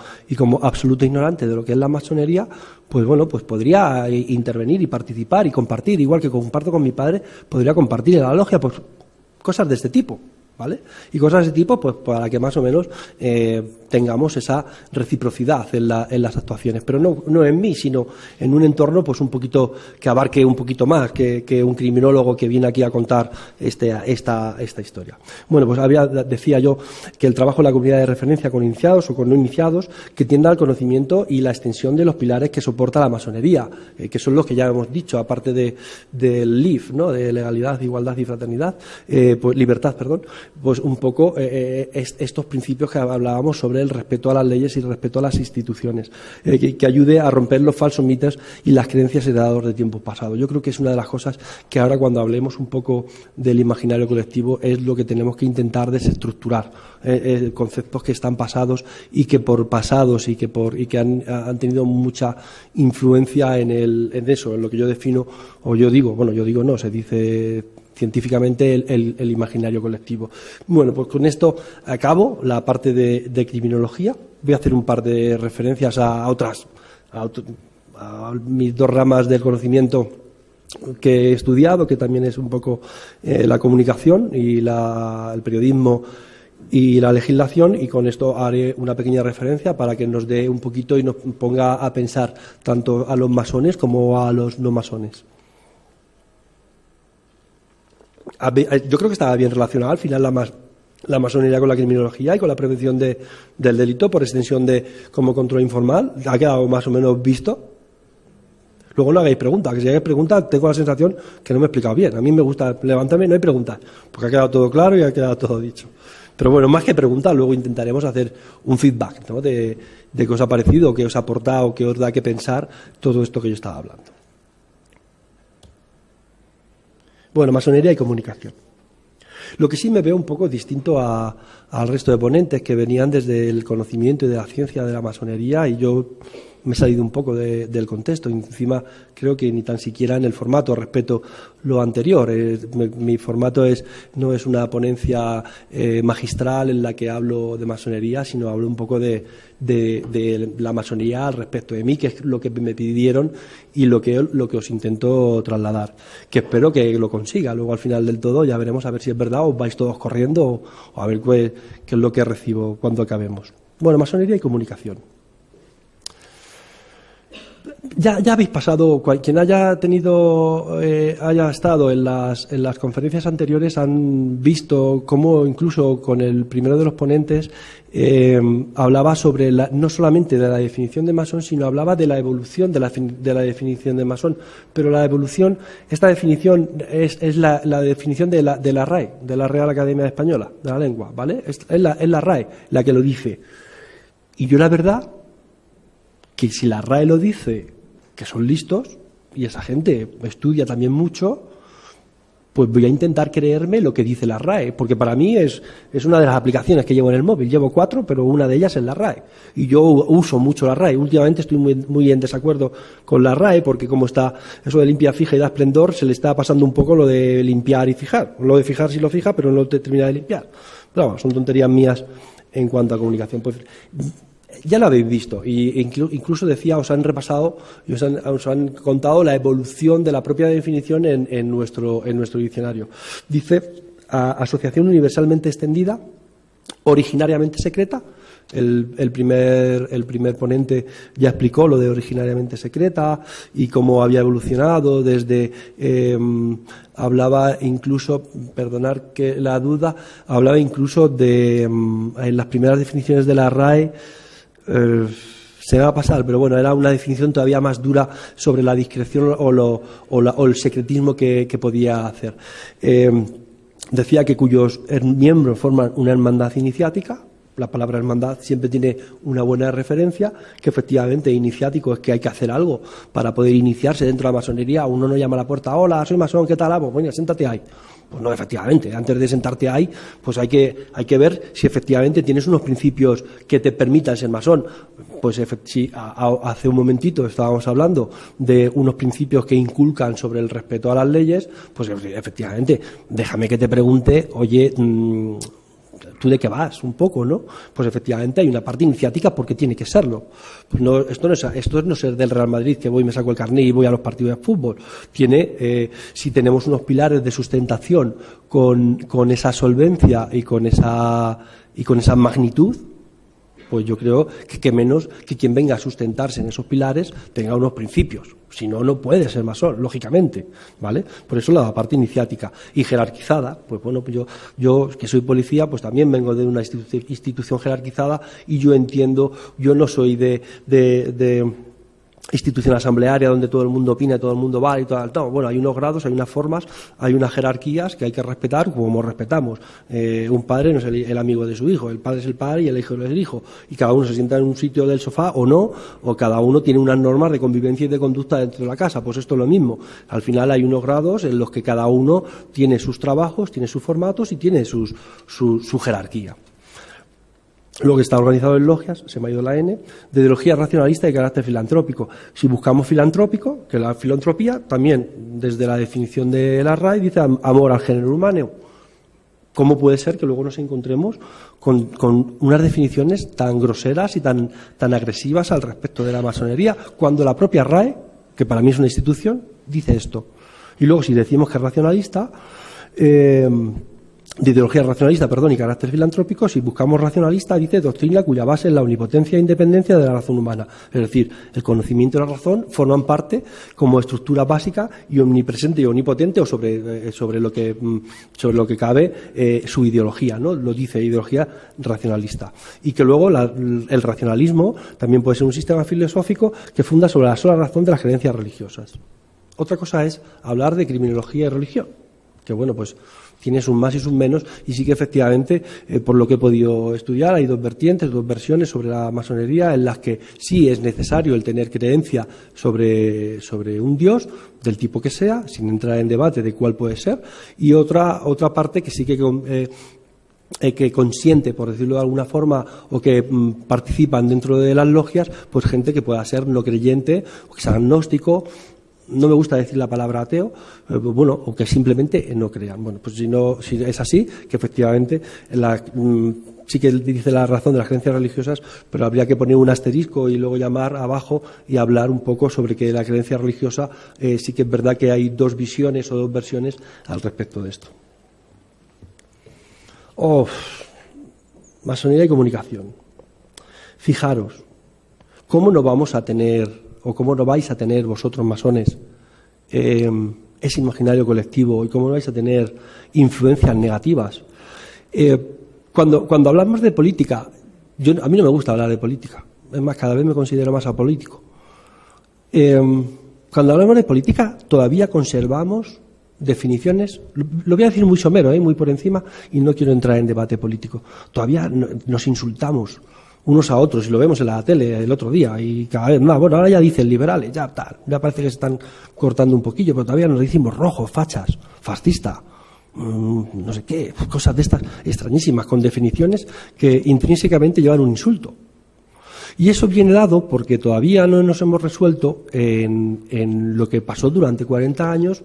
absoluto ignorante de lo que es la masonería, pues bueno, pues podría intervenir y participar y compartir, igual que comparto con mi padre, podría compartir en la logia, pues cosas de este tipo, ¿vale? Y cosas de este tipo, pues para que más o menos tengamos esa reciprocidad en las actuaciones, pero no en mí, sino en un entorno pues un poquito que abarque un poquito más que un criminólogo que viene aquí a contar esta historia. Bueno, pues decía yo que el trabajo en la comunidad de referencia con iniciados o con no iniciados que tienda al conocimiento y la extensión de los pilares que soporta la masonería, que son los que ya hemos dicho, aparte del LIF, ¿no? De legalidad, igualdad y fraternidad, pues libertad, perdón. pues un poco estos principios que hablábamos sobre el respeto a las leyes y el respeto a las instituciones, que ayude a romper los falsos mitos y las creencias heredadas de tiempos pasados. Yo creo que es una de las cosas que ahora, cuando hablemos un poco del imaginario colectivo, es lo que tenemos que intentar desestructurar, conceptos que están pasados y que por pasados y que han tenido mucha influencia en eso, en lo que yo defino, o yo digo no, se dice científicamente el imaginario colectivo. Bueno, pues con esto acabo la parte de criminología. Voy a hacer un par de referencias a mis dos ramas del conocimiento que he estudiado, que también es un poco la comunicación y el periodismo y la legislación, y con esto haré una pequeña referencia para que nos dé un poquito y nos ponga a pensar tanto a los masones como a los no masones. Yo creo que estaba bien relacionada al final la masonería con la criminología y con la prevención del delito por extensión de como control informal. Ha quedado más o menos visto. Luego no hagáis preguntas, que si hagáis preguntas tengo la sensación que no me he explicado bien. A mí me gusta levantarme, no hay preguntas, porque ha quedado todo claro y ha quedado todo dicho. Pero bueno, más que preguntas, luego intentaremos hacer un feedback, ¿no?, de qué os ha parecido, qué os ha aportado, qué os da que pensar todo esto que yo estaba hablando. Bueno, masonería y comunicación. Lo que sí me veo un poco distinto al resto de ponentes que venían desde el conocimiento y de la ciencia de la masonería, y yo me he salido un poco del contexto. Encima creo que ni tan siquiera en el formato respeto lo anterior. Mi formato no es una ponencia magistral en la que hablo de masonería, sino hablo un poco de la masonería al respecto de mí, que es lo que me pidieron y lo que os intento trasladar, que espero que lo consiga. Luego, al final del todo, ya veremos a ver si es verdad o os vais todos corriendo o a ver qué es lo que recibo cuando acabemos. Bueno, masonería y comunicación. Ya habéis pasado, quien haya estado en las conferencias anteriores, han visto cómo incluso con el primero de los ponentes hablaba sobre no solamente de la definición de masón, sino hablaba de la evolución de la definición de masón. Pero la evolución, esta definición es la definición de la RAE, de la Real Academia Española de la Lengua, ¿vale? Es la RAE la que lo dice. Y yo, la verdad, que si la RAE lo dice, que son listos, y esa gente estudia también mucho, pues voy a intentar creerme lo que dice la RAE, porque para mí es una de las aplicaciones que llevo en el móvil. Llevo 4, pero una de ellas es la RAE. Y yo uso mucho la RAE. Últimamente estoy muy en desacuerdo con la RAE, porque como está eso de limpia, fija y da esplendor, se le está pasando un poco lo de limpiar y fijar. Lo de fijar sí lo fija, pero no te termina de limpiar. Pero bueno, son tonterías mías en cuanto a comunicación. Pues ya lo habéis visto, y incluso decía, os han repasado y os han contado la evolución de la propia definición en nuestro diccionario. Dice: asociación universalmente extendida, originariamente secreta. El primer ponente ya explicó lo de originariamente secreta y cómo había evolucionado desde hablaba incluso, perdonar que la duda, hablaba incluso de en las primeras definiciones de la RAE. Se me va a pasar, pero bueno, era una definición todavía más dura sobre la discreción o el secretismo que podía hacer. Decía que cuyos miembros forman una hermandad iniciática. La palabra hermandad siempre tiene una buena referencia, que efectivamente iniciático es que hay que hacer algo para poder iniciarse dentro de la masonería. Uno no llama a la puerta: hola, soy masón, ¿qué tal? Pues bueno, siéntate ahí. Pues no, efectivamente, antes de sentarte ahí, pues hay que ver si efectivamente tienes unos principios que te permitan ser masón. Pues si hace un momentito estábamos hablando de unos principios que inculcan sobre el respeto a las leyes, pues efectivamente, déjame que te pregunte, oye, ¿tú de qué vas? Un poco, ¿no? Pues efectivamente hay una parte iniciática porque tiene que serlo. Pues no, esto es no ser del Real Madrid, que voy y me saco el carné y voy a los partidos de fútbol. Si tenemos unos pilares de sustentación con esa solvencia y con esa magnitud, pues yo creo que menos que quien venga a sustentarse en esos pilares tenga unos principios. Si no, no puede ser masón, lógicamente, ¿vale? Por eso la parte iniciática y jerarquizada. Pues bueno, yo que soy policía, pues también vengo de una institución jerarquizada, y yo entiendo, yo no soy de institución asamblearia donde todo el mundo opina, todo el mundo va y tal. No, bueno, hay unos grados, hay unas formas, hay unas jerarquías que hay que respetar como respetamos. Un padre no es el amigo de su hijo, el padre es el padre y el hijo es el hijo. Y cada uno se sienta en un sitio del sofá o no, o cada uno tiene unas normas de convivencia y de conducta dentro de la casa. Pues esto es lo mismo. Al final hay unos grados en los que cada uno tiene sus trabajos, tiene sus formatos y tiene su jerarquía. Luego está organizado en logias, se me ha ido la N, de ideología racionalista y de carácter filantrópico. Si buscamos filantrópico, que la filantropía también, desde la definición de la RAE, dice amor al género humano. ¿Cómo puede ser que luego nos encontremos con unas definiciones tan groseras y tan agresivas al respecto de la masonería, cuando la propia RAE, que para mí es una institución, dice esto? Y luego, si decimos que es racionalista, de ideología racionalista, y carácter filantrópico, si buscamos racionalista, dice doctrina cuya base es la omnipotencia e independencia de la razón humana. Es decir, el conocimiento y la razón forman parte como estructura básica y omnipresente y omnipotente, o sobre lo que cabe su ideología, ¿no? Lo dice ideología racionalista. Y que luego el racionalismo también puede ser un sistema filosófico que funda sobre la sola razón de las creencias religiosas. Otra cosa es hablar de criminología y religión, que bueno, pues tiene sus más y sus menos, y sí que efectivamente, por lo que he podido estudiar, hay dos vertientes, dos versiones sobre la masonería, en las que sí es necesario el tener creencia sobre un dios, del tipo que sea, sin entrar en debate de cuál puede ser, y otra parte que sí que consiente, por decirlo de alguna forma, o que participan dentro de las logias, pues gente que pueda ser no creyente, o que sea agnóstico. No me gusta decir la palabra ateo, o que simplemente no crean. Bueno, pues si es así, que efectivamente sí que dice la razón de las creencias religiosas, pero habría que poner un asterisco y luego llamar abajo y hablar un poco sobre que la creencia religiosa sí que es verdad que hay dos visiones o dos versiones al respecto de esto. Masonería y comunicación. Fijaros, ¿cómo no vamos a tener, o cómo no vais a tener vosotros masones, ese imaginario colectivo, y cómo no vais a tener influencias negativas? Cuando hablamos de política, a mí no me gusta hablar de política, es más, cada vez me considero más apolítico. Cuando hablamos de política, todavía conservamos definiciones, lo voy a decir muy somero, muy por encima, y no quiero entrar en debate político. Todavía nos insultamos unos a otros, y lo vemos en la tele el otro día, y cada vez más. Bueno, ahora ya dicen liberales, ya parece que se están cortando un poquillo, pero todavía nos decimos rojos, fachas, fascista, no sé qué, cosas de estas extrañísimas, con definiciones que intrínsecamente llevan un insulto. Y eso viene dado porque todavía no nos hemos resuelto en lo que pasó durante 40 años,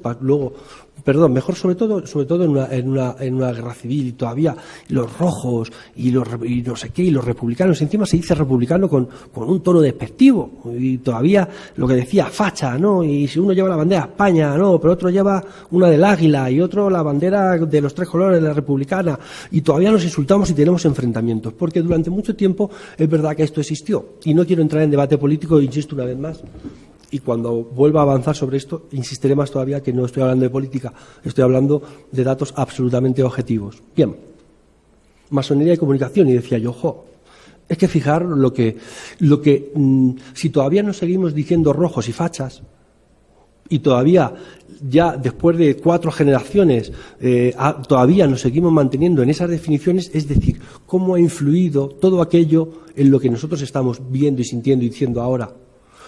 sobre todo en una guerra civil, y todavía los rojos y no sé qué, y los republicanos, encima se dice republicano con un tono despectivo, y todavía lo que decía facha, ¿no? Y si uno lleva la bandera de España, no, pero otro lleva una del águila y otro la bandera de los tres colores de la republicana, y todavía nos insultamos y tenemos enfrentamientos, porque durante mucho tiempo es verdad que esto existió, y no quiero entrar en debate político, insisto una vez más. Y cuando vuelva a avanzar sobre esto, insistiré más todavía que no estoy hablando de política, estoy hablando de datos absolutamente objetivos. Bien, masonería y comunicación, y decía yo, es que fijar lo que si todavía nos seguimos diciendo rojos y fachas, y todavía, ya después de 4 generaciones, todavía nos seguimos manteniendo en esas definiciones, es decir, cómo ha influido todo aquello en lo que nosotros estamos viendo y sintiendo y diciendo ahora.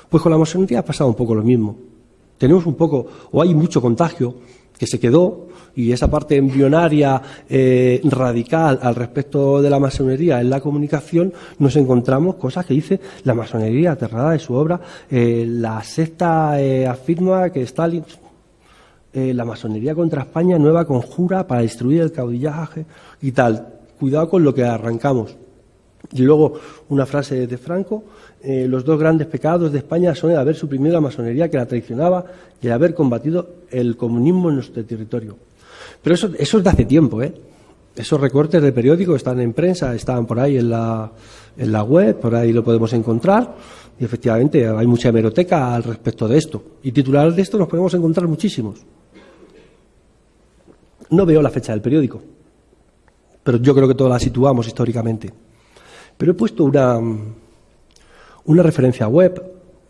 Pues con la masonería ha pasado un poco lo mismo. Tenemos un poco, o hay mucho contagio que se quedó, y esa parte embrionaria radical al respecto de la masonería en la comunicación, nos encontramos cosas que dice la masonería aterrada de su obra. La secta afirma que Stalin, la masonería contra España, nueva conjura para destruir el caudillaje y tal. Cuidado con lo que arrancamos. Y luego una frase de Franco: los dos grandes pecados de España son el haber suprimido la masonería que la traicionaba y el haber combatido el comunismo en nuestro territorio. Pero eso es de hace tiempo, Esos recortes de periódico están en prensa, están por ahí en la web, por ahí lo podemos encontrar, y efectivamente hay mucha hemeroteca al respecto de esto. Y titulares de esto nos podemos encontrar muchísimos. No veo la fecha del periódico, pero yo creo que todos la situamos históricamente. Pero he puesto una referencia web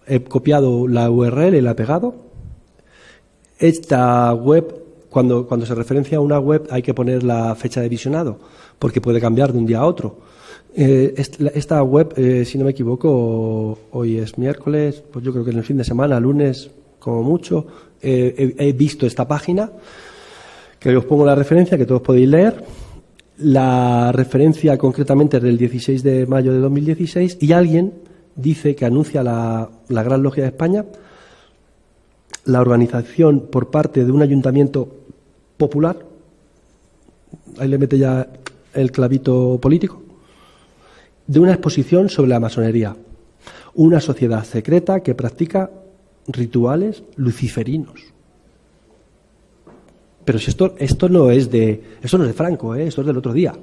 He copiado la URL y la he pegado. Esta web, cuando se referencia a una web, hay que poner la fecha de visionado, porque puede cambiar de un día a otro. Esta web, si no me equivoco, hoy es miércoles, pues yo creo que en el fin de semana, lunes, como mucho, he visto esta página, que os pongo la referencia, que todos podéis leer. La referencia concretamente es del 16 de mayo de 2016 y alguien dice que anuncia la Gran Logia de España, la organización por parte de un ayuntamiento popular, ahí le mete ya el clavito político, de una exposición sobre la masonería, una sociedad secreta que practica rituales luciferinos. Pero si esto no es de Franco, esto es del otro día,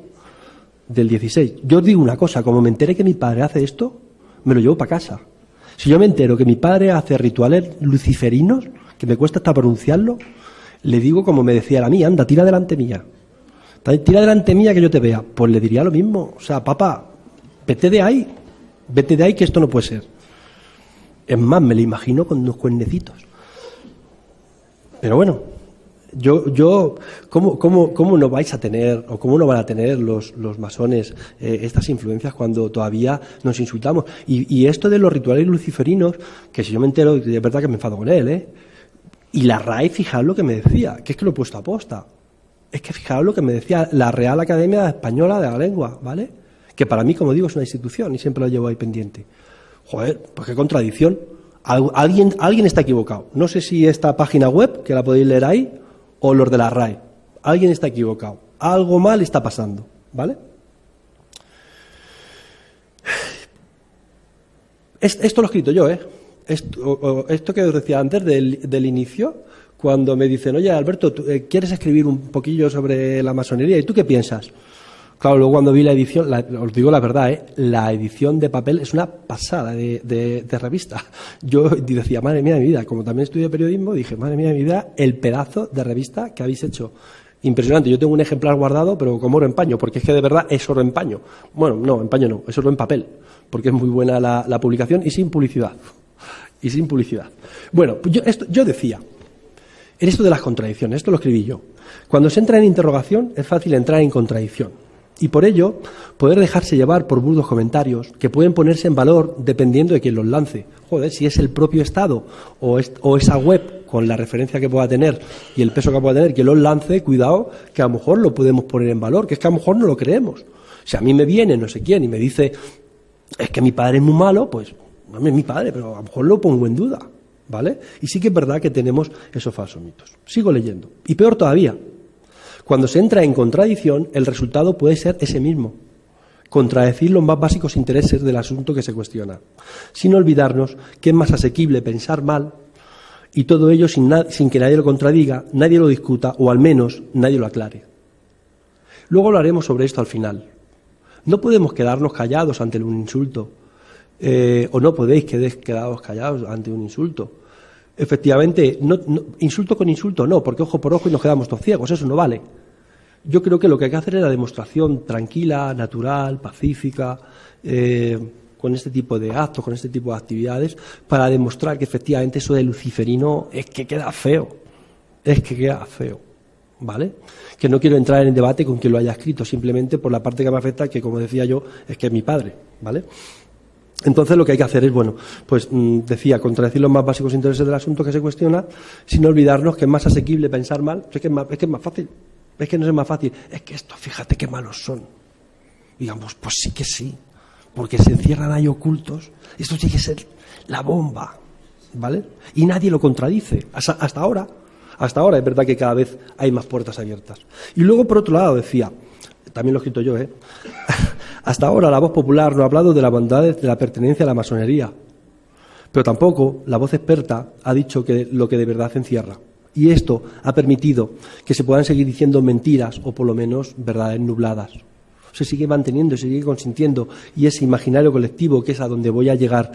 del 16. Yo os digo una cosa, como me enteré que mi padre hace esto, me lo llevo para casa. Si yo me entero que mi padre hace rituales luciferinos, que me cuesta hasta pronunciarlo, le digo como me decía a mí, anda, tira delante mía. Tira delante mía que yo te vea. Pues le diría lo mismo. O sea, papá, vete de ahí que esto no puede ser. Es más, me lo imagino con unos cuernecitos. Pero bueno, ¿cómo no vais a tener, o cómo no van a tener los masones estas influencias cuando todavía nos insultamos? Y esto de los rituales luciferinos, que si yo me entero, de verdad que me enfado con él, Y la RAE, fijaos lo que me decía, que es que lo he puesto a posta. Es que fijaos lo que me decía la Real Academia Española de la Lengua, ¿vale? Que para mí, como digo, es una institución y siempre lo llevo ahí pendiente. Joder, pues qué contradicción. Alguien está equivocado. No sé si esta página web, que la podéis leer ahí, o los de la RAE. Alguien está equivocado. Algo mal está pasando, ¿vale? Esto lo he escrito yo, Esto que os decía antes del inicio, cuando me dicen, oye, Alberto, ¿quieres escribir un poquillo sobre la masonería? ¿Y tú qué piensas? Claro, luego cuando vi la edición, os digo la verdad, la edición de papel es una pasada de revista. Yo decía, madre mía de mi vida, como también estudié periodismo, dije, madre mía de mi vida, el pedazo de revista que habéis hecho. Impresionante. Yo tengo un ejemplar guardado, pero como oro en paño, porque es que de verdad es oro en paño. Bueno, no, en paño no, es oro en papel, porque es muy buena la publicación y sin publicidad. Bueno, yo decía, en esto de las contradicciones, esto lo escribí yo. Cuando se entra en interrogación, es fácil entrar en contradicción. Y por ello, poder dejarse llevar por burdos comentarios que pueden ponerse en valor dependiendo de quién los lance. Joder, si es el propio Estado o esa web con la referencia que pueda tener y el peso que pueda tener, que los lance, cuidado, que a lo mejor lo podemos poner en valor, que es que a lo mejor no lo creemos. Si a mí me viene no sé quién y me dice, es que mi padre es muy malo, pues no es mi padre, pero a lo mejor lo pongo en duda, ¿vale? Y sí que es verdad que tenemos esos falsos mitos. Sigo leyendo. Y peor todavía, cuando se entra en contradicción, el resultado puede ser ese mismo. Contradecir los más básicos intereses del asunto que se cuestiona. Sin olvidarnos que es más asequible pensar mal y todo ello sin que nadie lo contradiga, nadie lo discuta o al menos nadie lo aclare. Luego hablaremos sobre esto al final. No podemos quedarnos callados ante un insulto. O no podéis quedaros callados ante un insulto. Efectivamente, insulto con insulto no, porque ojo por ojo y nos quedamos todos ciegos, eso no vale. Yo creo que lo que hay que hacer es la demostración tranquila, natural, pacífica, con este tipo de actos, con este tipo de actividades, para demostrar que efectivamente eso de luciferino es que queda feo, ¿vale? Que no quiero entrar en debate con quien lo haya escrito, simplemente por la parte que me afecta, que como decía yo, es que es mi padre, ¿vale? Entonces lo que hay que hacer es, decía, contradecir los más básicos intereses del asunto que se cuestiona, sin olvidarnos que es más asequible pensar mal, es que es más fácil, es que no es más fácil, es que estos, fíjate qué malos son. Digamos, pues sí que sí, porque se encierran ahí ocultos, esto tiene que ser la bomba, ¿vale? Y nadie lo contradice, hasta ahora es verdad que cada vez hay más puertas abiertas. Y luego, por otro lado, decía, también lo he escrito yo, hasta ahora la voz popular no ha hablado de las bondades de la pertenencia a la masonería, pero tampoco la voz experta ha dicho lo que de verdad encierra. Y esto ha permitido que se puedan seguir diciendo mentiras o por lo menos verdades nubladas. Se sigue manteniendo, se sigue consintiendo y ese imaginario colectivo que es a donde voy a llegar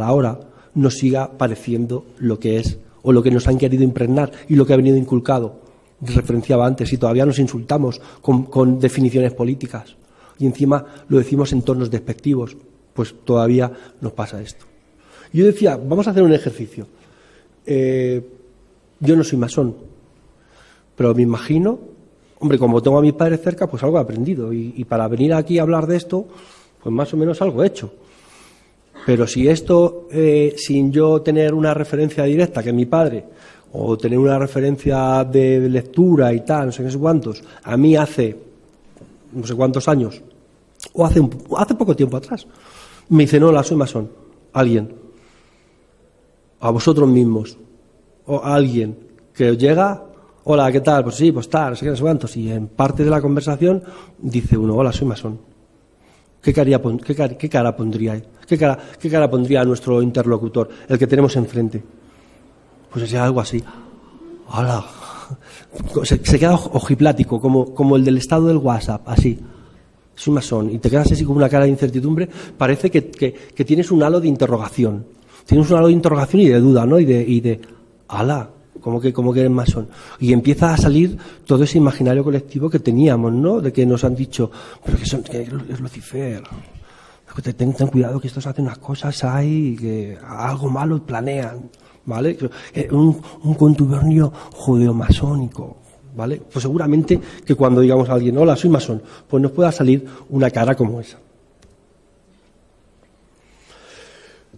ahora nos siga pareciendo lo que es o lo que nos han querido impregnar y lo que ha venido inculcado. Referenciaba antes, y todavía nos insultamos con definiciones políticas y encima lo decimos en tonos despectivos, pues todavía nos pasa esto. Yo decía, vamos a hacer un ejercicio. Yo no soy masón, pero me imagino, hombre, como tengo a mis padres cerca, pues algo he aprendido. Y para venir aquí a hablar de esto, pues más o menos algo he hecho. Pero si esto, sin yo tener una referencia directa, que es mi padre, o tener una referencia de lectura y tal, no sé qué, no sé cuántos, a mí hace no sé cuántos años, o hace poco tiempo atrás, me dice, no, soy masón, alguien, a vosotros mismos, o a alguien que os llega, hola, ¿qué tal? Pues sí, pues tal, no sé qué, no sé cuántos, y en parte de la conversación dice uno, hola, soy masón. ¿Qué cara pondría? ¿Qué cara pondría a nuestro interlocutor, el que tenemos enfrente? Pues sería algo así. ¡Hala! Se queda ojiplático, como el del estado del WhatsApp, así. Soy masón. Y te quedas así con una cara de incertidumbre. Parece que tienes un halo de interrogación. Tienes un halo de interrogación y de duda, ¿no? Y de ¡hala! Como que eres masón. Y empieza a salir todo ese imaginario colectivo que teníamos, ¿no? De que nos han dicho, pero que es Lucifer. Ten cuidado que estos hacen unas cosas ahí, que algo malo planean. ¿Vale? Un contubernio judeomasónico, ¿vale? Pues seguramente que cuando digamos a alguien, hola, soy masón, pues nos pueda salir una cara como esa.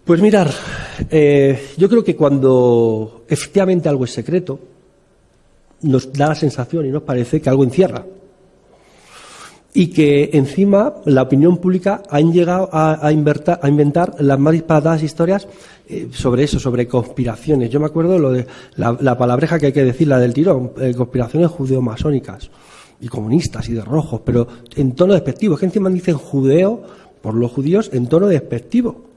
Pues mirar, yo creo que cuando efectivamente algo es secreto, nos da la sensación y nos parece que algo encierra. Y que encima la opinión pública ha llegado a inventar las más disparatadas historias sobre eso, sobre conspiraciones. Yo me acuerdo lo de la palabreja que hay que decir, la del tirón, conspiraciones judeomasónicas y comunistas y de rojos, pero en tono despectivo. Es que encima dicen judeo por los judíos en tono despectivo.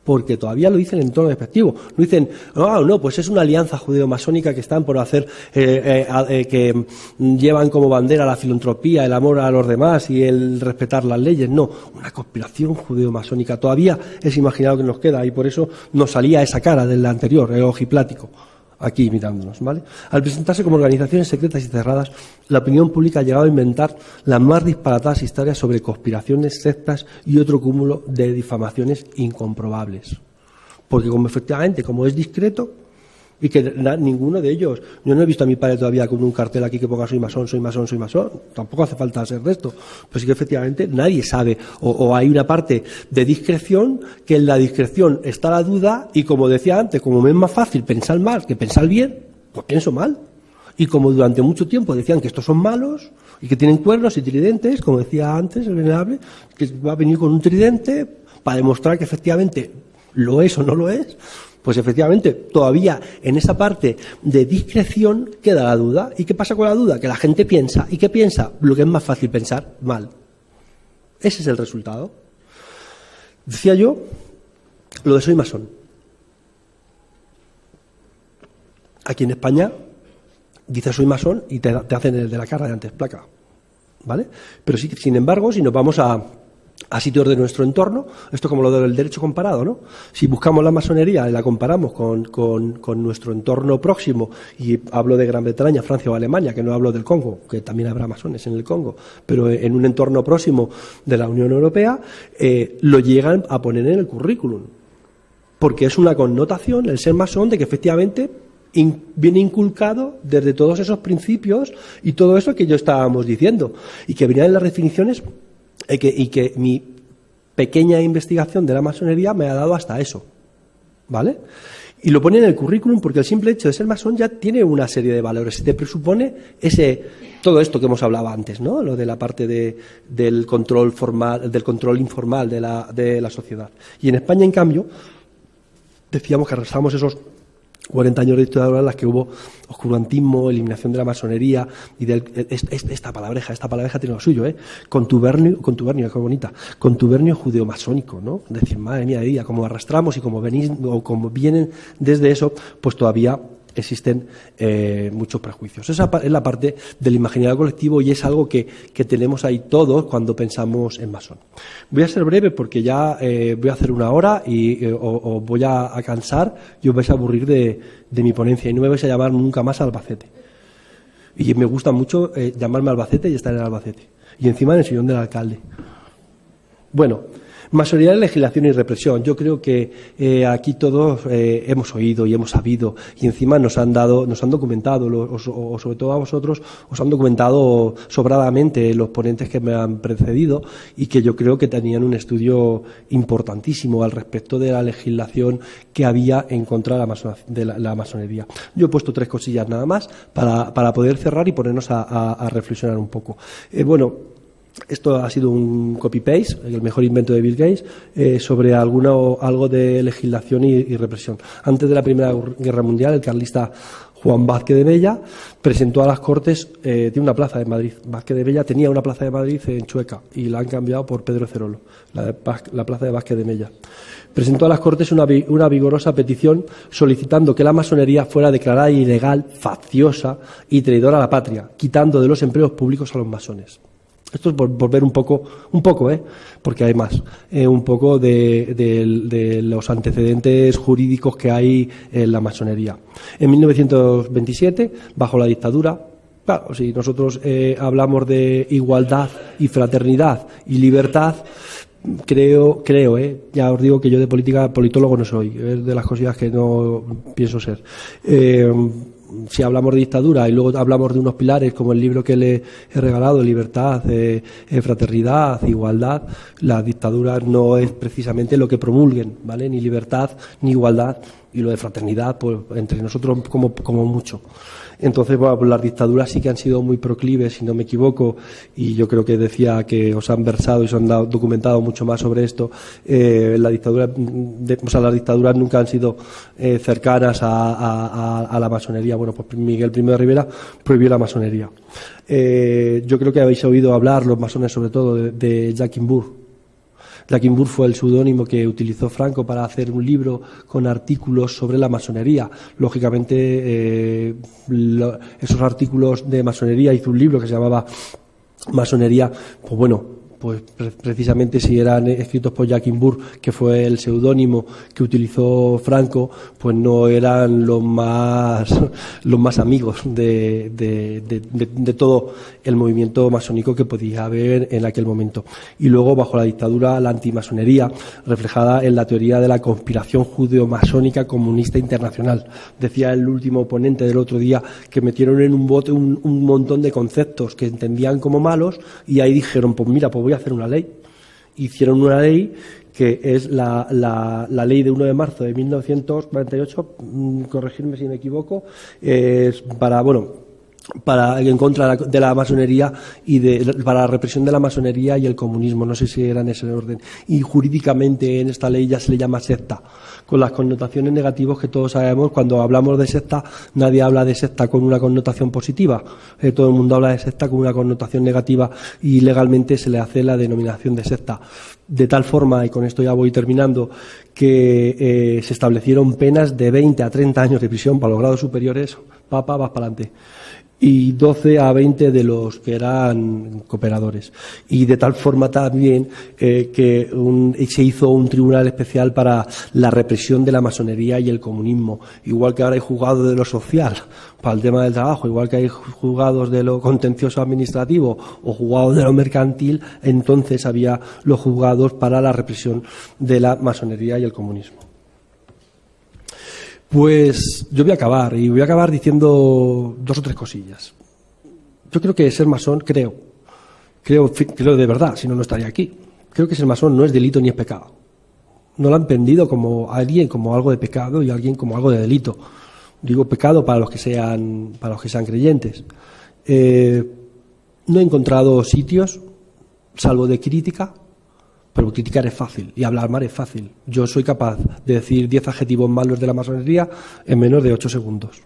Porque todavía lo dicen en tono despectivo. No dicen, no, pues es una alianza judeo-masónica que están por hacer, que llevan como bandera la filantropía, el amor a los demás y el respetar las leyes. No, una conspiración judeo-masónica. Todavía es imaginado que nos queda y por eso nos salía esa cara del anterior, el ojiplático, aquí mirándonos, ¿vale? Al presentarse como organizaciones secretas y cerradas, la opinión pública ha llegado a inventar las más disparatadas historias sobre conspiraciones, sectas y otro cúmulo de difamaciones incomprobables. Porque efectivamente, como es discreto, y que ninguno de ellos, yo no he visto a mi padre todavía con un cartel aquí que ponga soy masón, soy masón, soy masón, tampoco hace falta ser de esto, pues sí que efectivamente nadie sabe, o hay una parte de discreción, que en la discreción está la duda, y como decía antes, como me es más fácil pensar mal que pensar bien, pues pienso mal. Y como durante mucho tiempo decían que estos son malos, y que tienen cuernos y tridentes, como decía antes el venerable, que va a venir con un tridente para demostrar que efectivamente lo es o no lo es, pues efectivamente, todavía en esa parte de discreción queda la duda. ¿Y qué pasa con la duda? Que la gente piensa. ¿Y qué piensa? Lo que es más fácil pensar, mal. Ese es el resultado. Decía yo lo de soy masón. Aquí en España dices soy masón y te hacen el de la cara de antes placa. ¿Vale? Pero sí, sin embargo, si nos vamos a sitios de nuestro entorno, esto como lo del derecho comparado, ¿no? Si buscamos la masonería y la comparamos con nuestro entorno próximo, y hablo de Gran Bretaña, Francia o Alemania, que no hablo del Congo, que también habrá masones en el Congo, pero en un entorno próximo de la Unión Europea, lo llegan a poner en el currículum, porque es una connotación el ser masón de que efectivamente viene inculcado desde todos esos principios y todo eso que yo estábamos diciendo, y que venían en las definiciones. Y que mi pequeña investigación de la masonería me ha dado hasta eso, ¿vale? Y lo pone en el currículum porque el simple hecho de ser masón ya tiene una serie de valores. Te presupone todo esto que hemos hablado antes, ¿no? Lo de la parte del control formal, del control informal de la sociedad. Y en España, en cambio, decíamos que arrastramos esos 40 años de dictadura en las que hubo oscurantismo, eliminación de la masonería y esta palabreja tiene lo suyo, contubernio, qué bonita, contubernio judeo-masónico, ¿no? Es decir, madre mía de vida, como arrastramos y como vienen desde eso, pues todavía existen muchos prejuicios. Esa es la parte del imaginario colectivo y es algo que tenemos ahí todos cuando pensamos en masón. Voy a ser breve porque ya voy a hacer una hora y os voy a cansar y os vais a aburrir de mi ponencia y no me vais a llamar nunca más a Albacete. Y me gusta mucho llamarme Albacete y estar en Albacete. Y encima en el sillón del alcalde. Bueno, Masonería, legislación y represión. Yo creo que aquí todos hemos oído y hemos sabido, y encima nos han documentado, o sobre todo a vosotros, os han documentado sobradamente los ponentes que me han precedido, y que yo creo que tenían un estudio importantísimo al respecto de la legislación que había en contra de la masonería. Yo he puesto 3 cosillas nada más para poder cerrar y ponernos a reflexionar un poco. Esto ha sido un copy-paste, el mejor invento de Bill Gates, sobre algo de legislación y represión. Antes de la Primera Guerra Mundial, el carlista Juan Vázquez de Bella presentó a las Cortes, tiene una plaza de Madrid. Vázquez de Bella tenía una plaza de Madrid en Chueca y la han cambiado por Pedro Cerolo, la plaza de Vázquez de Bella. Presentó a las Cortes una vigorosa petición solicitando que la masonería fuera declarada ilegal, facciosa y traidora a la patria, quitando de los empleos públicos a los masones. Esto es por ver un poco, porque hay más, un poco de los antecedentes jurídicos que hay en la masonería. En 1927, bajo la dictadura, claro, si nosotros hablamos de igualdad y fraternidad y libertad, creo, ya os digo que yo de politólogo no soy, es de las cosillas que no pienso ser. Si hablamos de dictadura y luego hablamos de unos pilares como el libro que le he regalado, libertad, fraternidad, igualdad, la dictadura no es precisamente lo que promulguen, ¿vale? Ni libertad, ni igualdad, y lo de fraternidad, pues entre nosotros como mucho. Entonces, bueno, pues las dictaduras sí que han sido muy proclives, si no me equivoco, y yo creo que decía que os han versado y os han documentado mucho más sobre esto. Las dictaduras nunca han sido cercanas a la masonería. Bueno, pues Miguel I de Rivera prohibió la masonería. Yo creo que habéis oído hablar, los masones sobre todo, de Jacques Imbourg. Jacques Imbourg fue el seudónimo que utilizó Franco para hacer un libro con artículos sobre la masonería. Lógicamente, esos artículos de masonería, hizo un libro que se llamaba Masonería, pues bueno, pues precisamente si eran escritos por Jacques Imbourg, que fue el seudónimo que utilizó Franco, pues no eran los más amigos de todo el movimiento masónico que podía haber en aquel momento. Y luego, bajo la dictadura, la antimasonería, reflejada en la teoría de la conspiración judeo-masónica comunista internacional. Decía el último ponente del otro día que metieron en un bote un montón de conceptos que entendían como malos, y ahí dijeron, pues mira, pues voy a hacer una ley. Hicieron una ley que es la ley de 1 de marzo de 1948, corregirme si me equivoco, es para en contra de la masonería y para la represión de la masonería y el comunismo, no sé si era en ese orden. Y jurídicamente en esta ley ya se le llama secta, con las connotaciones negativas que todos sabemos. Cuando hablamos de secta, nadie habla de secta con una connotación positiva, todo el mundo habla de secta con una connotación negativa, y legalmente se le hace la denominación de secta. De tal forma, y con esto ya voy terminando, que se establecieron penas de 20 a 30 años de prisión para los grados superiores, vas para adelante, y 12 a 20 de los que eran cooperadores. Y de tal forma también que se hizo un tribunal especial para la represión de la masonería y el comunismo. Igual que ahora hay juzgados de lo social para el tema del trabajo, igual que hay juzgados de lo contencioso administrativo o juzgados de lo mercantil, entonces había los juzgados para la represión de la masonería y el comunismo. Pues yo voy a acabar diciendo 2 o 3 cosillas. Yo creo que ser masón, creo de verdad, si no, no estaría aquí. Creo que ser masón no es delito ni es pecado. No lo han vendido como alguien como algo de pecado y alguien como algo de delito. Digo pecado para los que sean creyentes. No he encontrado sitios, salvo de crítica. Pero criticar es fácil y hablar mal es fácil. Yo soy capaz de decir 10 adjetivos malos de la masonería en menos de 8 segundos.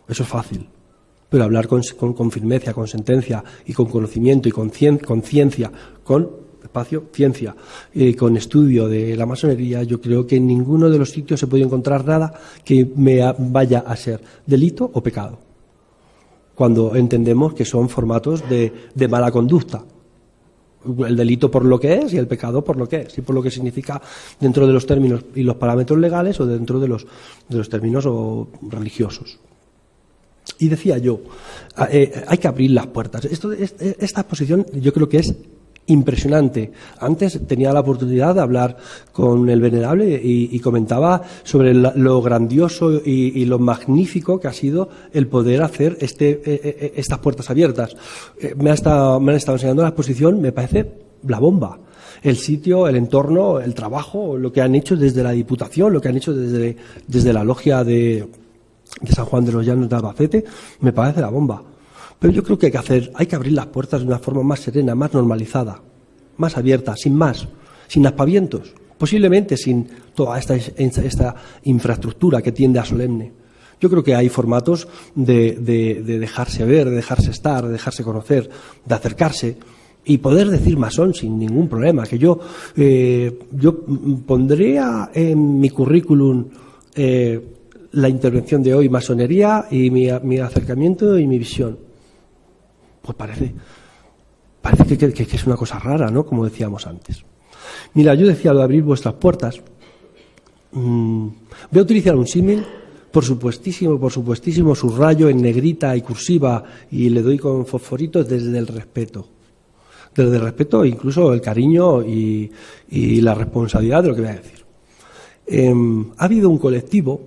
Eso es fácil. Pero hablar con firmeza, con sentencia y con conocimiento y con ciencia, con ciencia y con estudio de la masonería, yo creo que en ninguno de los sitios se puede encontrar nada que me vaya a ser delito o pecado. Cuando entendemos que son formatos de mala conducta. El delito por lo que es y el pecado por lo que es y por lo que significa dentro de los términos y los parámetros legales o dentro de los términos religiosos. Y decía yo, hay que abrir las puertas. Esta exposición yo creo que es impresionante. Antes tenía la oportunidad de hablar con el venerable y comentaba sobre lo grandioso y lo magnífico que ha sido el poder hacer estas puertas abiertas. Me han estado enseñando la exposición, me parece la bomba. El sitio, el entorno, el trabajo, lo que han hecho desde la Diputación, lo que han hecho desde la logia de San Juan de los Llanos de Albacete, me parece la bomba. Pero yo creo que hay que abrir las puertas de una forma más serena, más normalizada, más abierta, sin aspavientos, posiblemente sin toda esta infraestructura que tiende a solemne. Yo creo que hay formatos de dejarse ver, de dejarse estar, de dejarse conocer, de acercarse y poder decir masón sin ningún problema. Que yo pondría en mi currículum la intervención de hoy, masonería y mi acercamiento y mi visión. Pues parece que es una cosa rara, ¿no? Como decíamos antes. Mira, yo decía lo de abrir vuestras puertas. Voy a utilizar un símil, por supuestísimo, subrayo en negrita y cursiva y le doy con fosforitos desde el respeto. Desde el respeto, incluso el cariño y la responsabilidad de lo que voy a decir. Ha habido un colectivo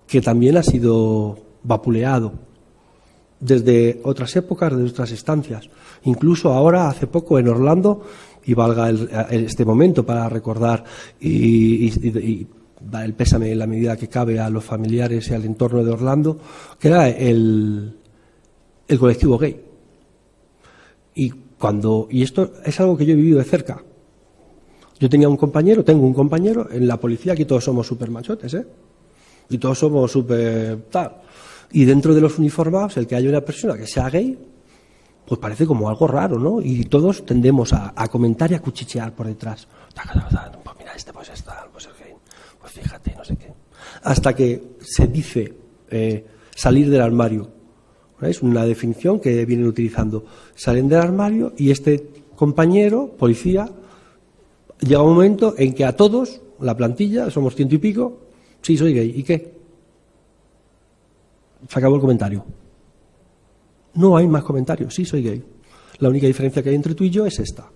que también ha sido vapuleado desde otras épocas, desde otras instancias. Incluso ahora, hace poco, en Orlando, y valga este momento para recordar y dar el pésame en la medida que cabe a los familiares y al entorno de Orlando, que era el colectivo gay. Y esto es algo que yo he vivido de cerca. Yo tengo un compañero en la policía, aquí todos somos súper machotes, y todos somos súper tal. Y dentro de los uniformados, el que haya una persona que sea gay, pues parece como algo raro, ¿no? Y todos tendemos a comentar y a cuchichear por detrás. Pues mira, pues es gay, pues fíjate, no sé qué. Hasta que se dice salir del armario. Es una definición que vienen utilizando. Salen del armario y este compañero, policía, llega un momento en que a todos, la plantilla, somos 100 y pico, sí, soy gay, ¿y qué? Se acabó el comentario. No hay más comentarios. Sí, soy gay. La única diferencia que hay entre tú y yo es esta,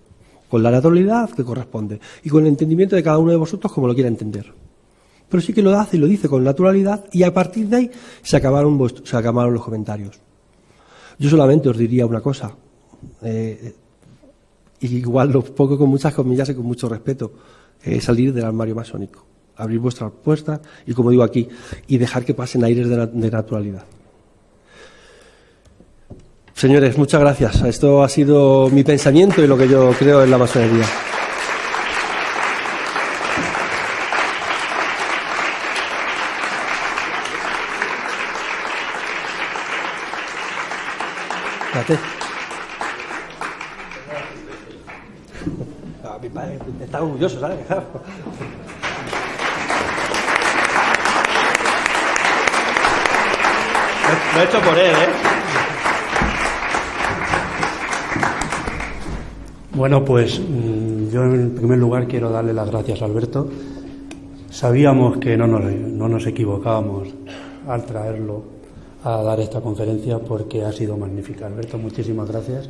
con la naturalidad que corresponde y con el entendimiento de cada uno de vosotros como lo quiera entender. Pero sí que lo hace y lo dice con naturalidad y a partir de ahí se acabaron los comentarios. Yo solamente os diría una cosa, igual lo pongo con muchas comillas y con mucho respeto, salir del armario masónico. Abrir vuestras puertas y, como digo aquí, y dejar que pasen aires de naturalidad. Señores, muchas gracias. Esto ha sido mi pensamiento y lo que yo creo en la masonería. Espérate. Mi padre está orgulloso, ¿sabes? Lo he hecho por él, Bueno, pues yo en primer lugar quiero darle las gracias a Alberto. Sabíamos que no nos equivocábamos al traerlo a dar esta conferencia porque ha sido magnífica. Alberto, muchísimas gracias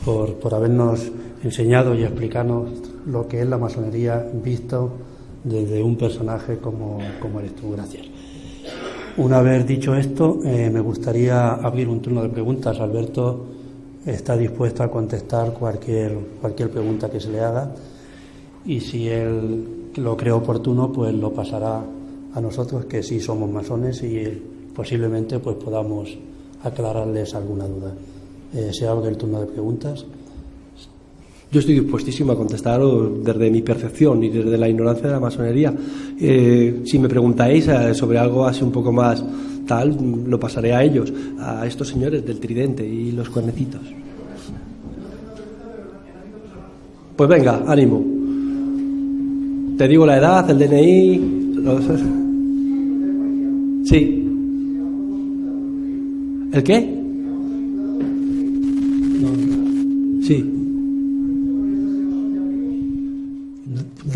por habernos enseñado y explicarnos lo que es la masonería visto desde un personaje como eres tú. Gracias. Una vez dicho esto, me gustaría abrir un turno de preguntas. Alberto está dispuesto a contestar cualquier pregunta que se le haga y si él lo cree oportuno, pues lo pasará a nosotros, que sí somos masones y posiblemente pues podamos aclararles alguna duda. ¿Se abre el turno de preguntas? Yo estoy dispuestísimo a contestaros desde mi percepción y desde la ignorancia de la masonería. Si me preguntáis sobre algo así un poco más tal, lo pasaré a ellos, a estos señores del tridente y los cuernecitos. Pues venga, ánimo. Te digo la edad, el DNI... Sí. ¿El qué? Sí.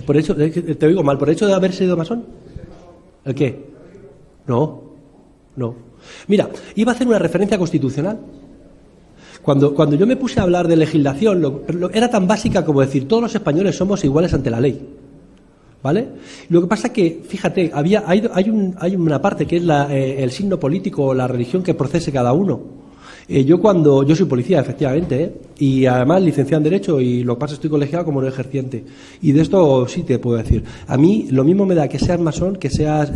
Por hecho, te oigo mal, ¿por hecho de haber sido masón? ¿El qué? No. Mira, iba a hacer una referencia constitucional. Cuando yo me puse a hablar de legislación, era tan básica como decir todos los españoles somos iguales ante la ley, ¿vale? Lo que pasa es que, fíjate, hay una parte que es el signo político o la religión que procese cada uno. Yo soy policía, efectivamente, y además licenciado en Derecho, y lo que pasa es que estoy colegiado como no ejerciente. Y de esto sí te puedo decir. A mí lo mismo me da que seas masón, que seas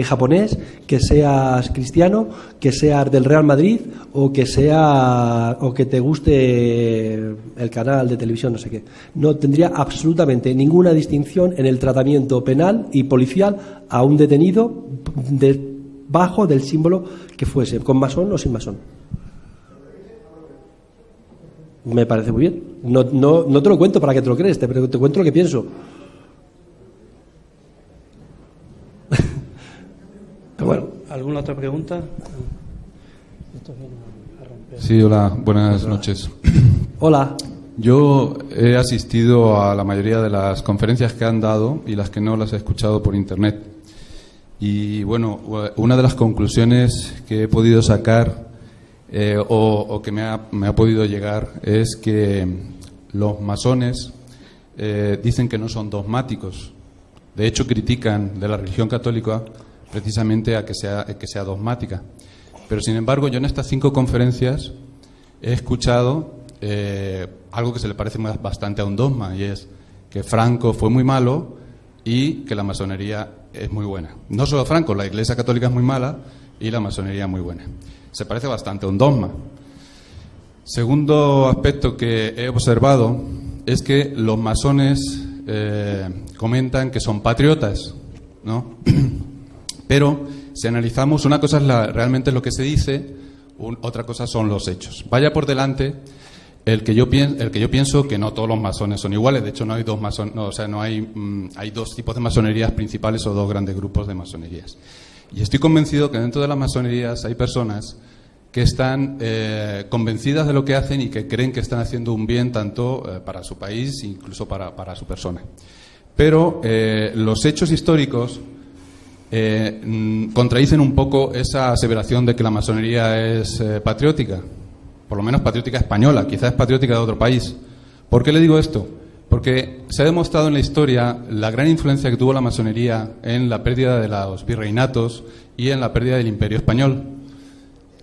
japonés, que seas cristiano, que seas del Real Madrid o que te guste el canal de televisión, no sé qué. No tendría absolutamente ninguna distinción en el tratamiento penal y policial a un detenido debajo del símbolo que fuese, con masón o sin masón. Me parece muy bien. No te lo cuento para que te lo crees, te cuento lo que pienso. Pero bueno. ¿Alguna otra pregunta? Sí, hola, buenas noches. Hola. Yo he asistido a la mayoría de las conferencias que han dado y las que no las he escuchado por internet. Y bueno, una de las conclusiones que he podido sacar o que me ha podido llegar es que los masones dicen que no son dogmáticos. De hecho, critican de la religión católica precisamente a que sea dogmática. Pero, sin embargo, yo en estas 5 conferencias he escuchado algo que se le parece bastante a un dogma, y es que Franco fue muy malo y que la masonería es muy buena. No solo Franco, la Iglesia Católica es muy mala y la masonería muy buena. Se parece bastante a un dogma. Segundo aspecto que he observado es que los masones comentan que son patriotas, ¿no? Pero si analizamos, una cosa es realmente lo que se dice, otra cosa son los hechos. Vaya por delante el que yo pienso que no todos los masones son iguales. De hecho, no hay dos masones, hay 2 tipos de masonerías principales o 2 grandes grupos de masonerías. Y estoy convencido que dentro de las masonerías hay personas que están convencidas de lo que hacen y que creen que están haciendo un bien tanto para su país, incluso para su persona. Pero los hechos históricos contradicen un poco esa aseveración de que la masonería es patriótica, por lo menos patriótica española, quizás es patriótica de otro país. ¿Por qué le digo esto? Porque se ha demostrado en la historia la gran influencia que tuvo la masonería en la pérdida de los virreinatos y en la pérdida del Imperio Español.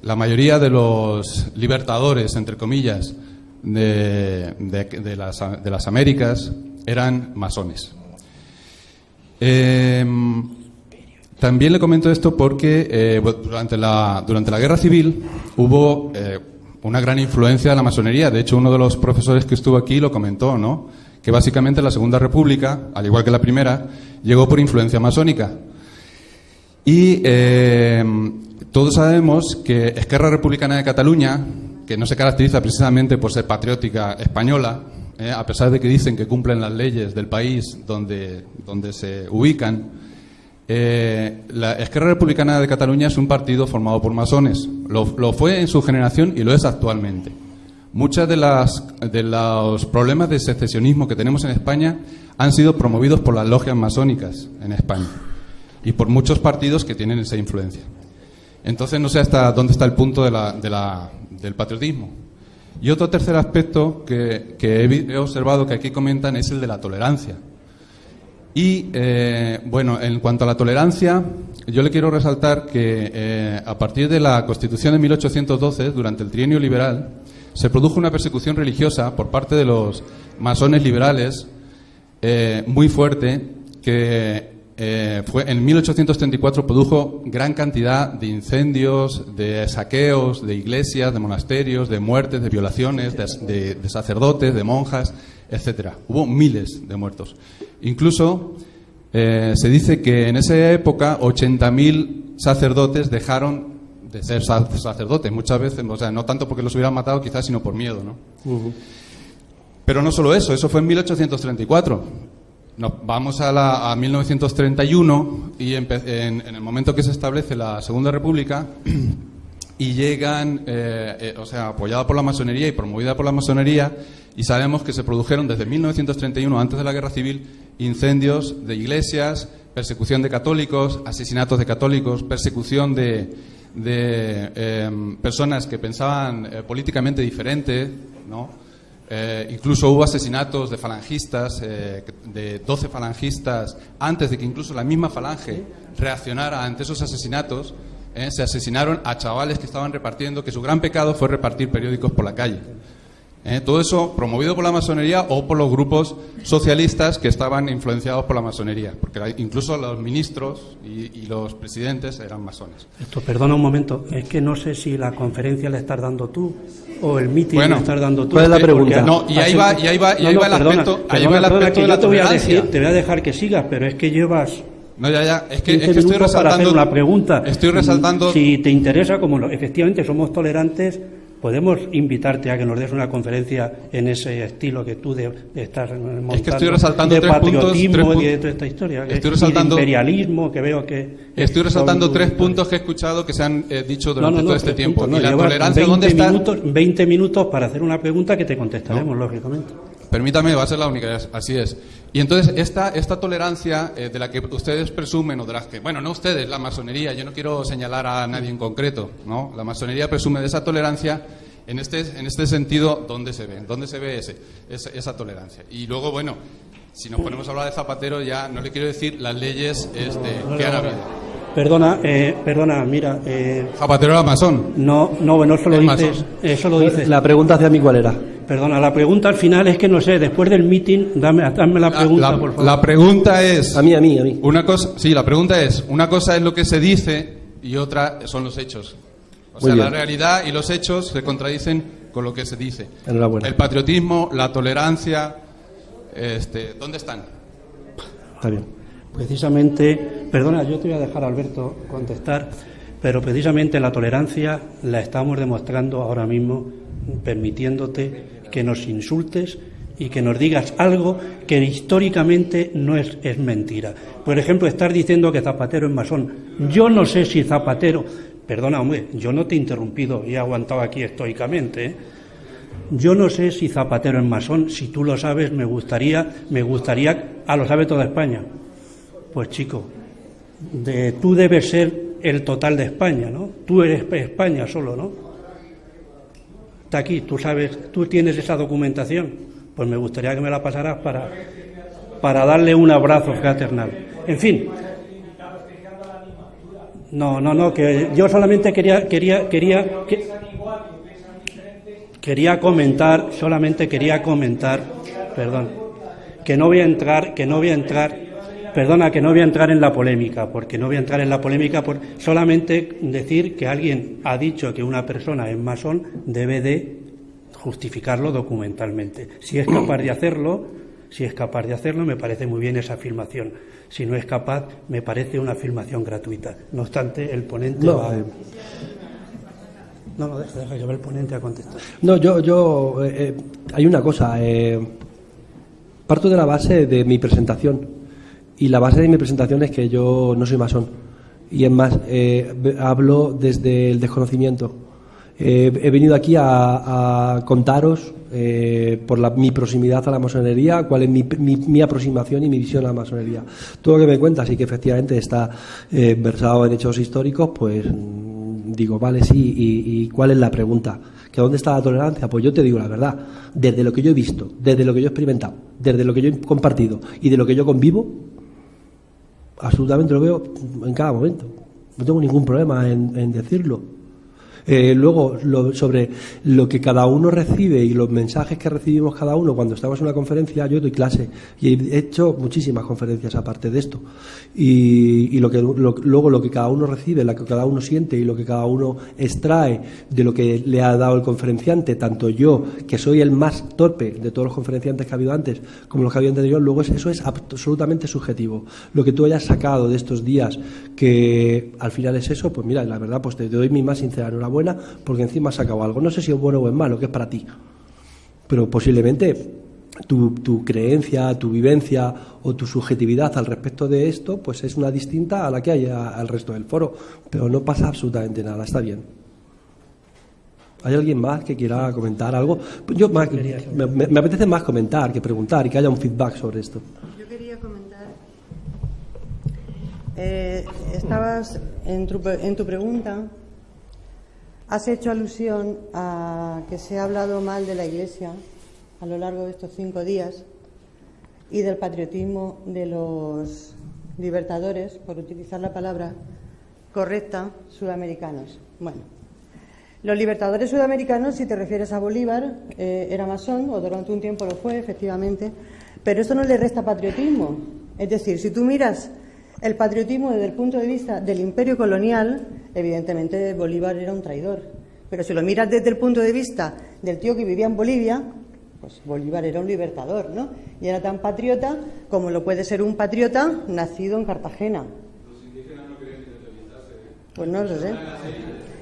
La mayoría de los libertadores, entre comillas, de las Américas eran masones. También le comento esto porque durante la Guerra Civil hubo una gran influencia de la masonería. De hecho, uno de los profesores que estuvo aquí lo comentó, ¿no? Que básicamente la Segunda República, al igual que la primera, llegó por influencia masónica. Y todos sabemos que Esquerra Republicana de Cataluña, que no se caracteriza precisamente por ser patriótica española, a pesar de que dicen que cumplen las leyes del país donde se ubican, la Esquerra Republicana de Cataluña es un partido formado por masones. Lo fue en su generación y lo es actualmente. Muchos de los problemas de secesionismo que tenemos en España han sido promovidos por las logias masónicas en España y por muchos partidos que tienen esa influencia. Entonces no sé hasta dónde está el punto del patriotismo. Y otro tercer aspecto que he observado que aquí comentan es el de la tolerancia. Y bueno, en cuanto a la tolerancia, yo le quiero resaltar que a partir de la Constitución de 1812, durante el trienio liberal, se produjo una persecución religiosa por parte de los masones liberales muy fuerte, que en 1834 produjo gran cantidad de incendios, de saqueos de iglesias, de monasterios, de muertes, de violaciones, de sacerdotes, de monjas, etcétera. Hubo miles de muertos. Incluso se dice que en esa época 80.000 sacerdotes dejaron de ser sacerdotes, muchas veces, o sea, no tanto porque los hubieran matado quizás, sino por miedo, ¿no? Pero no solo eso fue en 1834. Nos vamos a 1931 y en el momento que se establece la Segunda República y llegan, apoyada por la masonería y promovida por la masonería, y sabemos que se produjeron desde 1931, antes de la Guerra Civil, incendios de iglesias, persecución de católicos, asesinatos de católicos, persecución de de personas que pensaban políticamente diferente, ¿no? Incluso hubo asesinatos de falangistas, de 12 falangistas, antes de que incluso la misma falange reaccionara ante esos asesinatos. Se asesinaron a chavales que estaban repartiendo, que su gran pecado fue repartir periódicos por la calle. Todo eso promovido por la masonería o por los grupos socialistas que estaban influenciados por la masonería, porque incluso los ministros y los presidentes eran masones. Esto, perdona un momento, es que no sé si la conferencia la estás dando tú o el meeting la estás dando tú. ¿Cuál es la pregunta? No, y ahí va el aspecto, de la tolerancia. Te voy a dejar que sigas, pero es que llevas... No, ya, es que estoy resaltando una pregunta. Estoy resaltando. Si te interesa, efectivamente somos tolerantes, podemos invitarte a que nos des una conferencia en ese estilo que tú estás montando. Es que estoy resaltando de tres patriotismo puntos, y de toda esta historia. Estoy resaltando, y de imperialismo, que veo que... Estoy resaltando 3 puntos que he escuchado que se han dicho durante todo este tiempo. Puntos, y la tolerancia, ¿dónde está? 20 minutos para hacer una pregunta que te contestaremos, lógicamente. Permítame, va a ser la única, así es. Y entonces esta tolerancia de la que ustedes presumen, o de las que, bueno, no ustedes, la masonería, yo no quiero señalar a nadie en concreto, ¿no? La masonería presume de esa tolerancia. En este sentido, ¿dónde se ve esa tolerancia? Y luego, bueno, si nos ponemos a hablar de Zapatero, ya no le quiero decir las leyes que han habido. Perdona, mira... ¿Zapatero era masón? No, bueno, eso lo dices. La pregunta hacia mí, ¿cuál era? Perdona, la pregunta al final es que no sé, después del meeting, dame la pregunta, por favor. La pregunta es... A mí. Una cosa, sí, la pregunta es, una cosa es lo que se dice y otra son los hechos. O sea, la realidad y los hechos se contradicen con lo que se dice. Enhorabuena. El patriotismo, la tolerancia, ¿dónde están? Está bien. Precisamente, perdona, yo te voy a dejar a Alberto contestar, pero precisamente la tolerancia la estamos demostrando ahora mismo, permitiéndote que nos insultes y que nos digas algo que históricamente no es mentira. Por ejemplo, estar diciendo que Zapatero es masón. Yo no sé si Zapatero... Perdona, hombre, yo no te he interrumpido y he aguantado aquí estoicamente, ¿eh? Yo no sé si Zapatero es masón. Si tú lo sabes, me gustaría... lo sabe toda España. Pues chico, tú debes ser el total de España, ¿no? Tú eres España solo, ¿no? Está aquí, tú sabes, tú tienes esa documentación. Pues me gustaría que me la pasaras para darle un abrazo fraternal. En fin... No, que yo solamente quería comentar, perdón, que no voy a entrar en la polémica, porque no voy a entrar en la polémica por solamente decir que alguien ha dicho que una persona es masón, debe de justificarlo documentalmente. Si es capaz de hacerlo, me parece muy bien esa afirmación. Si no es capaz, me parece una afirmación gratuita. No obstante, el ponente deja que el ponente a contestar. No, yo hay una cosa. Parto de la base de mi presentación. Y la base de mi presentación es que yo no soy masón. Y es más, hablo desde el desconocimiento. He venido aquí a contaros, por mi proximidad a la masonería, cuál es mi aproximación y mi visión a la masonería. Todo lo que me cuentas y que efectivamente está versado en hechos históricos, pues digo, vale, sí, y ¿cuál es la pregunta? ¿Que dónde está la tolerancia? Pues yo te digo la verdad, desde lo que yo he visto, desde lo que yo he experimentado, desde lo que yo he compartido y de lo que yo convivo, absolutamente lo veo en cada momento. No tengo ningún problema en decirlo. Luego, sobre lo que cada uno recibe y los mensajes que recibimos cada uno cuando estamos en una conferencia, yo doy clase y he hecho muchísimas conferencias aparte de esto. Y luego lo que cada uno recibe, lo que cada uno siente y lo que cada uno extrae de lo que le ha dado el conferenciante, tanto yo, que soy el más torpe de todos los conferenciantes que ha habido antes, como los que había anterior, luego eso es absolutamente subjetivo. Lo que tú hayas sacado de estos días, que al final es eso, pues mira, la verdad, pues te doy mi más sincera enhorabuena, porque encima has sacado algo. No sé si es bueno o es malo, que es para ti, pero posiblemente tu creencia, tu vivencia o tu subjetividad al respecto de esto, pues es una distinta a la que hay al resto del foro, pero no pasa absolutamente nada, está bien. ¿Hay alguien más que quiera comentar algo? Yo me apetece más comentar que preguntar y que haya un feedback sobre esto. Yo quería comentar. Estabas en tu pregunta, has hecho alusión a que se ha hablado mal de la Iglesia a lo largo de estos 5 días y del patriotismo de los libertadores, por utilizar la palabra correcta, sudamericanos. Bueno, los libertadores sudamericanos, si te refieres a Bolívar, era masón, o durante un tiempo lo fue, efectivamente, pero eso no le resta patriotismo. Es decir, si tú miras el patriotismo desde el punto de vista del imperio colonial, evidentemente Bolívar era un traidor. Pero si lo miras desde el punto de vista del tío que vivía en Bolivia, pues Bolívar era un libertador, ¿no? Y era tan patriota como lo puede ser un patriota nacido en Cartagena. ¿Los indígenas no querían independizarse? Pues no lo sé.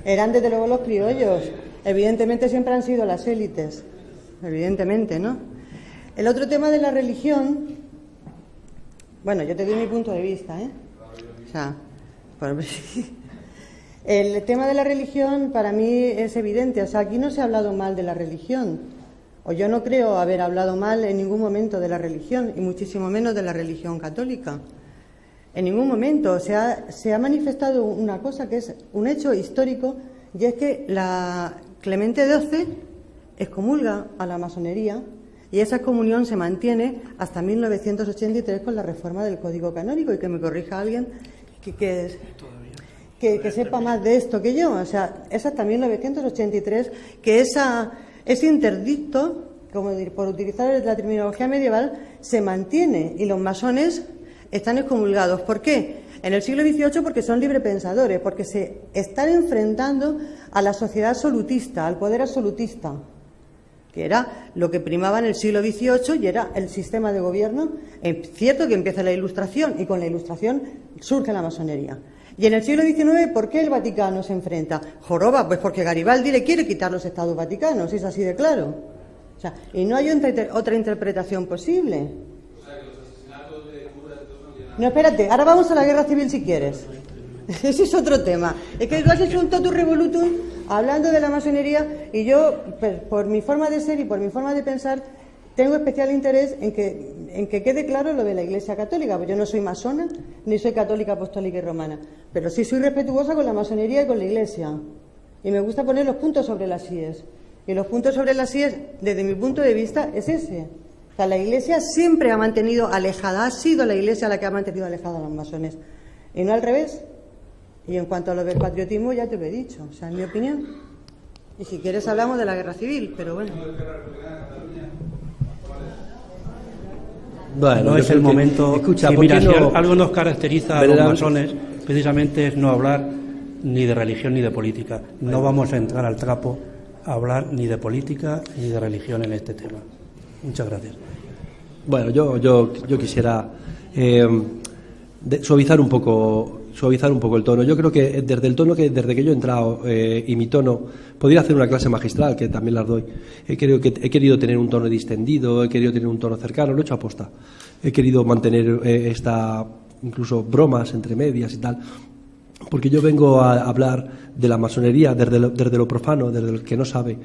Eran desde luego los criollos. Evidentemente siempre han sido las élites. Evidentemente, ¿no? El otro tema de la religión, bueno, yo te doy mi punto de vista, ¿eh? O sea, el tema de la religión para mí es evidente. O sea, aquí no se ha hablado mal de la religión. O yo no creo haber hablado mal en ningún momento de la religión, y muchísimo menos de la religión católica. En ningún momento se ha manifestado una cosa que es un hecho histórico, y es que la Clemente XII excomulga a la masonería, y esa excomunión se mantiene hasta 1983 con la reforma del Código Canónico, y que me corrija alguien que sepa más de esto que yo. O sea, es hasta 1983 que ese interdicto, como por utilizar la terminología medieval, se mantiene, y los masones están excomulgados. ¿Por qué? En el siglo XVIII porque son librepensadores, porque se están enfrentando a la sociedad absolutista, al poder absolutista, que era lo que primaba en el siglo XVIII y era el sistema de gobierno. Es cierto que empieza la Ilustración, y con la Ilustración surge la masonería. Y en el siglo XIX, ¿por qué el Vaticano se enfrenta? Joroba, pues porque Garibaldi le quiere quitar los Estados Vaticanos, es así de claro. O sea, y no hay otra interpretación posible. O sea, que los asesinatos de curas no tienen nada. No, espérate, ahora vamos a la guerra civil si quieres. Ese es otro tema. Es que tú has hecho un totum revolutum hablando de la masonería, y yo, por mi forma de ser y por mi forma de pensar, tengo especial interés en que quede claro lo de la Iglesia Católica. Pues yo no soy masona, ni soy católica, apostólica y romana, pero sí soy respetuosa con la masonería y con la Iglesia. Y me gusta poner los puntos sobre las íes. Y los puntos sobre las íes, desde mi punto de vista, es ese. O sea, la Iglesia siempre ha mantenido alejada, ha sido la Iglesia la que ha mantenido alejada a los masones, y no al revés. Y en cuanto a lo del patriotismo, ya te lo he dicho, o sea, en mi opinión. Y si quieres hablamos de la guerra civil, pero bueno. Bueno, no es el momento. Escucha, sí, mira, no, si algo nos caracteriza a los masones, precisamente es no hablar ni de religión ni de política. No vamos a entrar al trapo a hablar ni de política ni de religión en este tema. Muchas gracias. Bueno, yo quisiera suavizar un poco el tono. Yo creo que desde que yo he entrado y mi tono, podría hacer una clase magistral, que también las doy. He querido tener un tono distendido, he querido tener un tono cercano, lo he hecho aposta. He querido mantener incluso bromas entre medias y tal, porque yo vengo a hablar de la masonería desde lo profano, desde el que no sabe.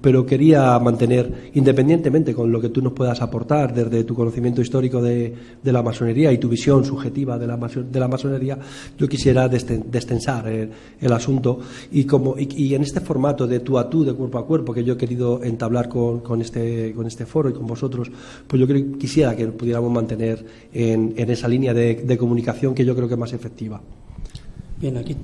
Pero quería mantener, independientemente con lo que tú nos puedas aportar desde tu conocimiento histórico de la masonería y tu visión subjetiva de la masonería, yo quisiera destensar el asunto, y en este formato de tú a tú, de cuerpo a cuerpo, que yo he querido entablar con este foro y con vosotros, pues yo quisiera que pudiéramos mantener en esa línea de comunicación que yo creo que es más efectiva. Bien, aquí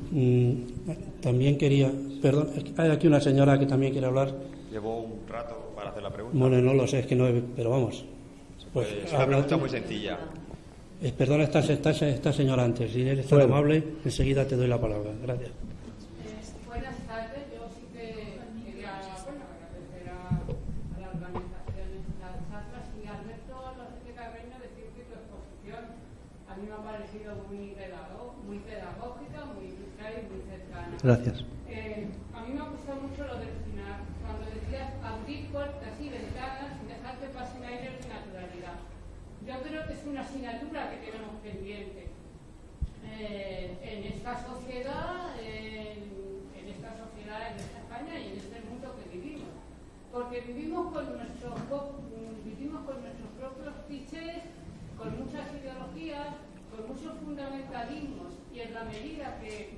también quería... Perdón, hay aquí una señora que también quiere hablar. Llevo un rato para hacer la pregunta. Bueno, no lo sé, es que no... Pero vamos. Pues es una pregunta muy sencilla. Perdona, esta señora antes. Si eres tan amable, enseguida te doy la palabra. Gracias. Buenas tardes. Yo sí que quería agradecer a la organización de estas charlas, y Alberto López Carreño decir que tu exposición a mí me ha parecido muy pedagógica, muy clara y muy cercana. Gracias. A mí me ha gustado mucho lo del final, cuando decías abrir puertas y ventanas y dejar que pasen aire de naturalidad. Yo creo que es una asignatura que tenemos pendiente en esta sociedad, en esta España y en este mundo que vivimos. Porque vivimos con nuestros propios clichés, con muchas ideologías, con muchos fundamentalismos, y en la medida que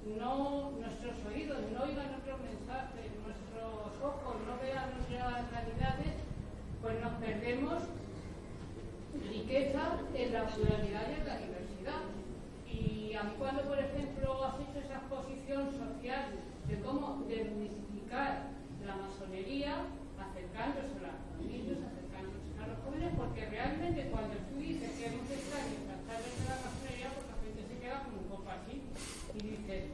nuestros oídos no oigan otros mensajes, nuestros ojos no vean otras realidades, pues nos perdemos riqueza en la pluralidad y en la diversidad. Y a mí cuando, por ejemplo, has hecho esa exposición social de cómo desmitificar la masonería, acercándose a los niños, acercándose a los jóvenes, porque realmente cuando tú dices que hemos de estar y tratarles de la masonería, pues la gente se queda como un poco así y dice,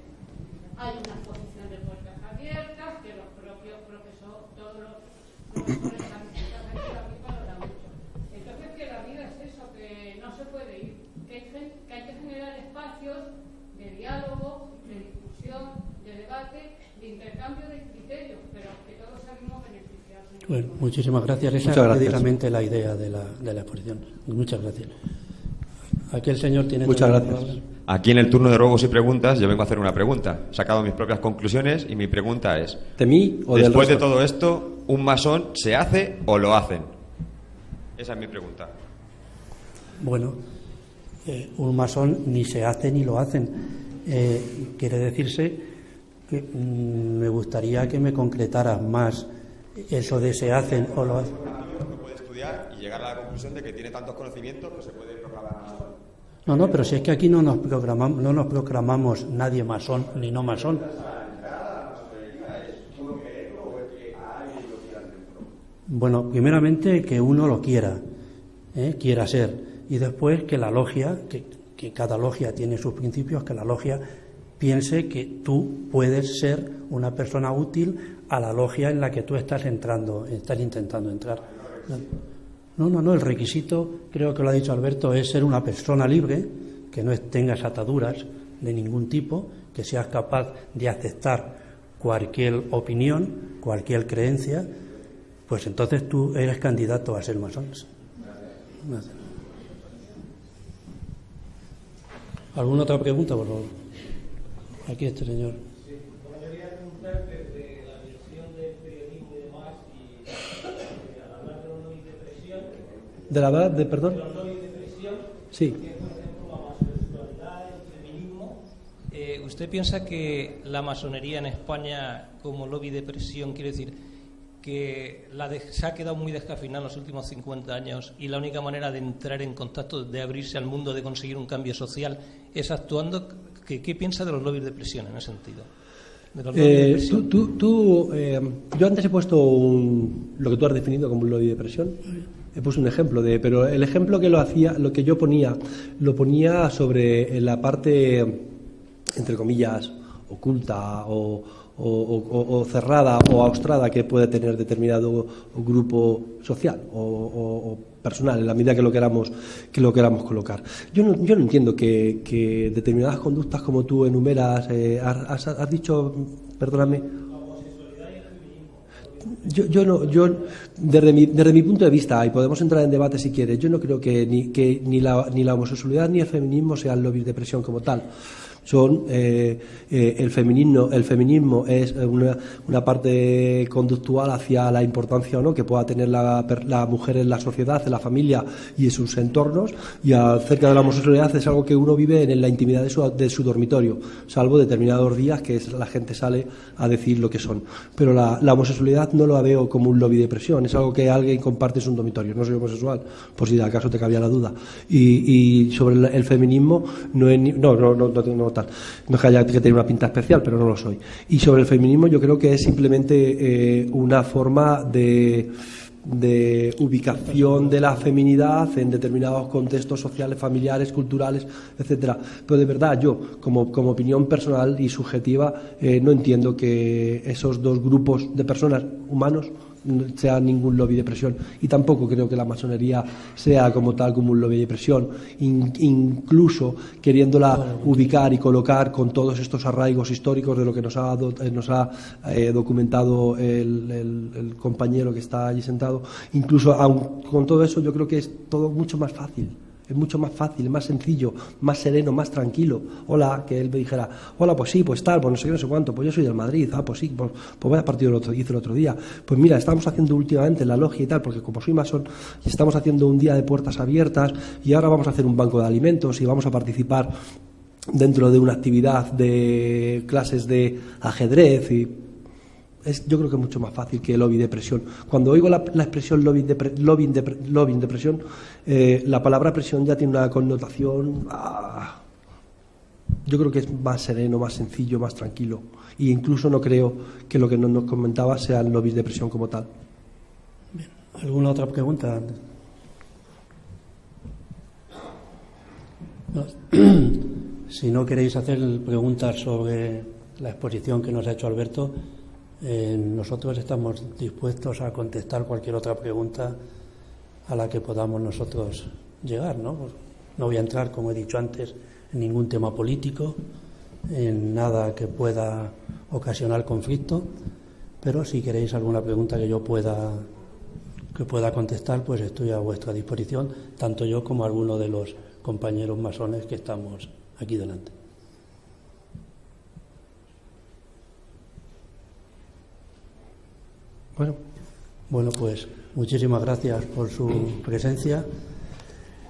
hay una exposición de puertas abiertas, que los propios profesores, todos los profesores están aquí valoran mucho. Entonces que la vida es eso, que no se puede ir, que hay que generar espacios de diálogo, de discusión, de debate, de intercambio de criterios, pero que todos salimos beneficiados. Bueno, muchísimas gracias. Esa es precisamente la idea de la exposición. Muchas gracias. Aquí el señor tiene... Muchas gracias. Aquí en el turno de ruegos y preguntas yo vengo a hacer una pregunta. He sacado mis propias conclusiones y mi pregunta es... ¿De mí o del después de resto? todo esto, ¿un masón se hace o lo hacen? Esa es mi pregunta. Bueno, un masón ni se hace ni lo hacen. Quiere decirse que me gustaría que me concretaras más eso de se hacen o lo hacen. Uno puede estudiar y llegar a la conclusión de que tiene tantos conocimientos que se puede proclamar. No, pero si es que aquí no nos proclamamos nadie masón ni no masón. Bueno, primeramente que uno lo quiera ser, y después que la logia, que cada logia tiene sus principios, que la logia piense que tú puedes ser una persona útil a la logia en la que tú estás intentando entrar. No, el requisito, creo que lo ha dicho Alberto, es ser una persona libre, que no tengas ataduras de ningún tipo, que seas capaz de aceptar cualquier opinión, cualquier creencia, pues entonces tú eres candidato a ser masón. Gracias. ¿Alguna otra pregunta, por favor? Aquí este señor. Sí, bueno, yo quería preguntar desde la visión del periodismo y demás, y al hablar de la no depresión. ¿De la verdad? ¿Perdón? De la no depresión. Sí. Que es, por ejemplo, la homosexualidad, el feminismo. ¿Usted piensa que la masonería en España, como lobby de presión, quiere decir que se ha quedado muy descafeinada en los últimos 50 años y la única manera de entrar en contacto, de abrirse al mundo, de conseguir un cambio social, es actuando? ¿Qué piensa de los lobbies de presión en ese sentido? Yo antes he puesto lo que tú has definido como un lobby de presión. He puesto un ejemplo pero el ejemplo que lo que yo ponía, lo ponía sobre la parte, entre comillas, oculta o cerrada o austrada que puede tener determinado grupo social o personal, en la medida que lo queramos colocar. Yo no entiendo que determinadas conductas, como tú enumeras, has dicho, perdóname. Yo desde mi punto de vista, y podemos entrar en debate si quieres, yo no creo que ni la homosexualidad ni el feminismo sean lobbies de presión como tal. Son el feminismo es una parte conductual hacia la importancia o no que pueda tener la mujer en la sociedad, en la familia y en sus entornos, y acerca de la homosexualidad es algo que uno vive en la intimidad de su dormitorio, salvo determinados días que la gente sale a decir lo que son. Pero la homosexualidad no lo veo como un lobby de presión, es algo que alguien comparte en su dormitorio. No soy homosexual, por si de acaso te cabía la duda. Y sobre el feminismo no es que haya que tener una pinta especial, pero no lo soy. Y sobre el feminismo yo creo que es simplemente una forma de ubicación de la feminidad en determinados contextos sociales, familiares, culturales, etcétera. Pero de verdad yo, como opinión personal y subjetiva, no entiendo que esos dos grupos de personas, humanos, sea ningún lobby de presión, y tampoco creo que la masonería sea como tal como un lobby de presión, incluso queriéndola ubicar y colocar con todos estos arraigos históricos de lo que nos ha documentado el compañero que está allí sentado. Incluso aun con todo eso, yo creo que es todo mucho más fácil. Es mucho más fácil, más sencillo, más sereno, más tranquilo. Hola, que él me dijera, hola, pues sí, pues tal, pues no sé qué, no sé cuánto, pues yo soy del Madrid, pues sí, pues vaya partido hice el otro día. Pues mira, estamos haciendo últimamente la logia y tal, porque como soy masón, estamos haciendo un día de puertas abiertas y ahora vamos a hacer un banco de alimentos y vamos a participar dentro de una actividad de clases de ajedrez y yo creo que es mucho más fácil que lobby depresión. Cuando oigo la expresión lobbying depresión, la palabra presión ya tiene una connotación, yo creo que es más sereno, más sencillo, más tranquilo. E incluso no creo que lo que nos comentaba sea el lobby depresión como tal. Bien. ¿Alguna otra pregunta? No. Si no queréis hacer preguntas sobre la exposición que nos ha hecho Alberto, nosotros estamos dispuestos a contestar cualquier otra pregunta a la que podamos nosotros llegar, ¿no? Pues no voy a entrar, como he dicho antes, en ningún tema político, en nada que pueda ocasionar conflicto, pero si queréis alguna pregunta que yo pueda contestar, pues estoy a vuestra disposición, tanto yo como alguno de los compañeros masones que estamos aquí delante. Bueno, pues muchísimas gracias por su presencia.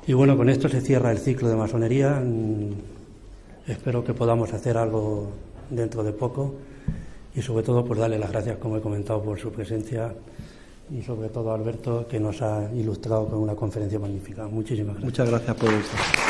Y bueno, con esto se cierra el ciclo de masonería. Espero que podamos hacer algo dentro de poco y sobre todo por darle las gracias, como he comentado, por su presencia y sobre todo a Alberto, que nos ha ilustrado con una conferencia magnífica. Muchísimas gracias. Muchas gracias por esto.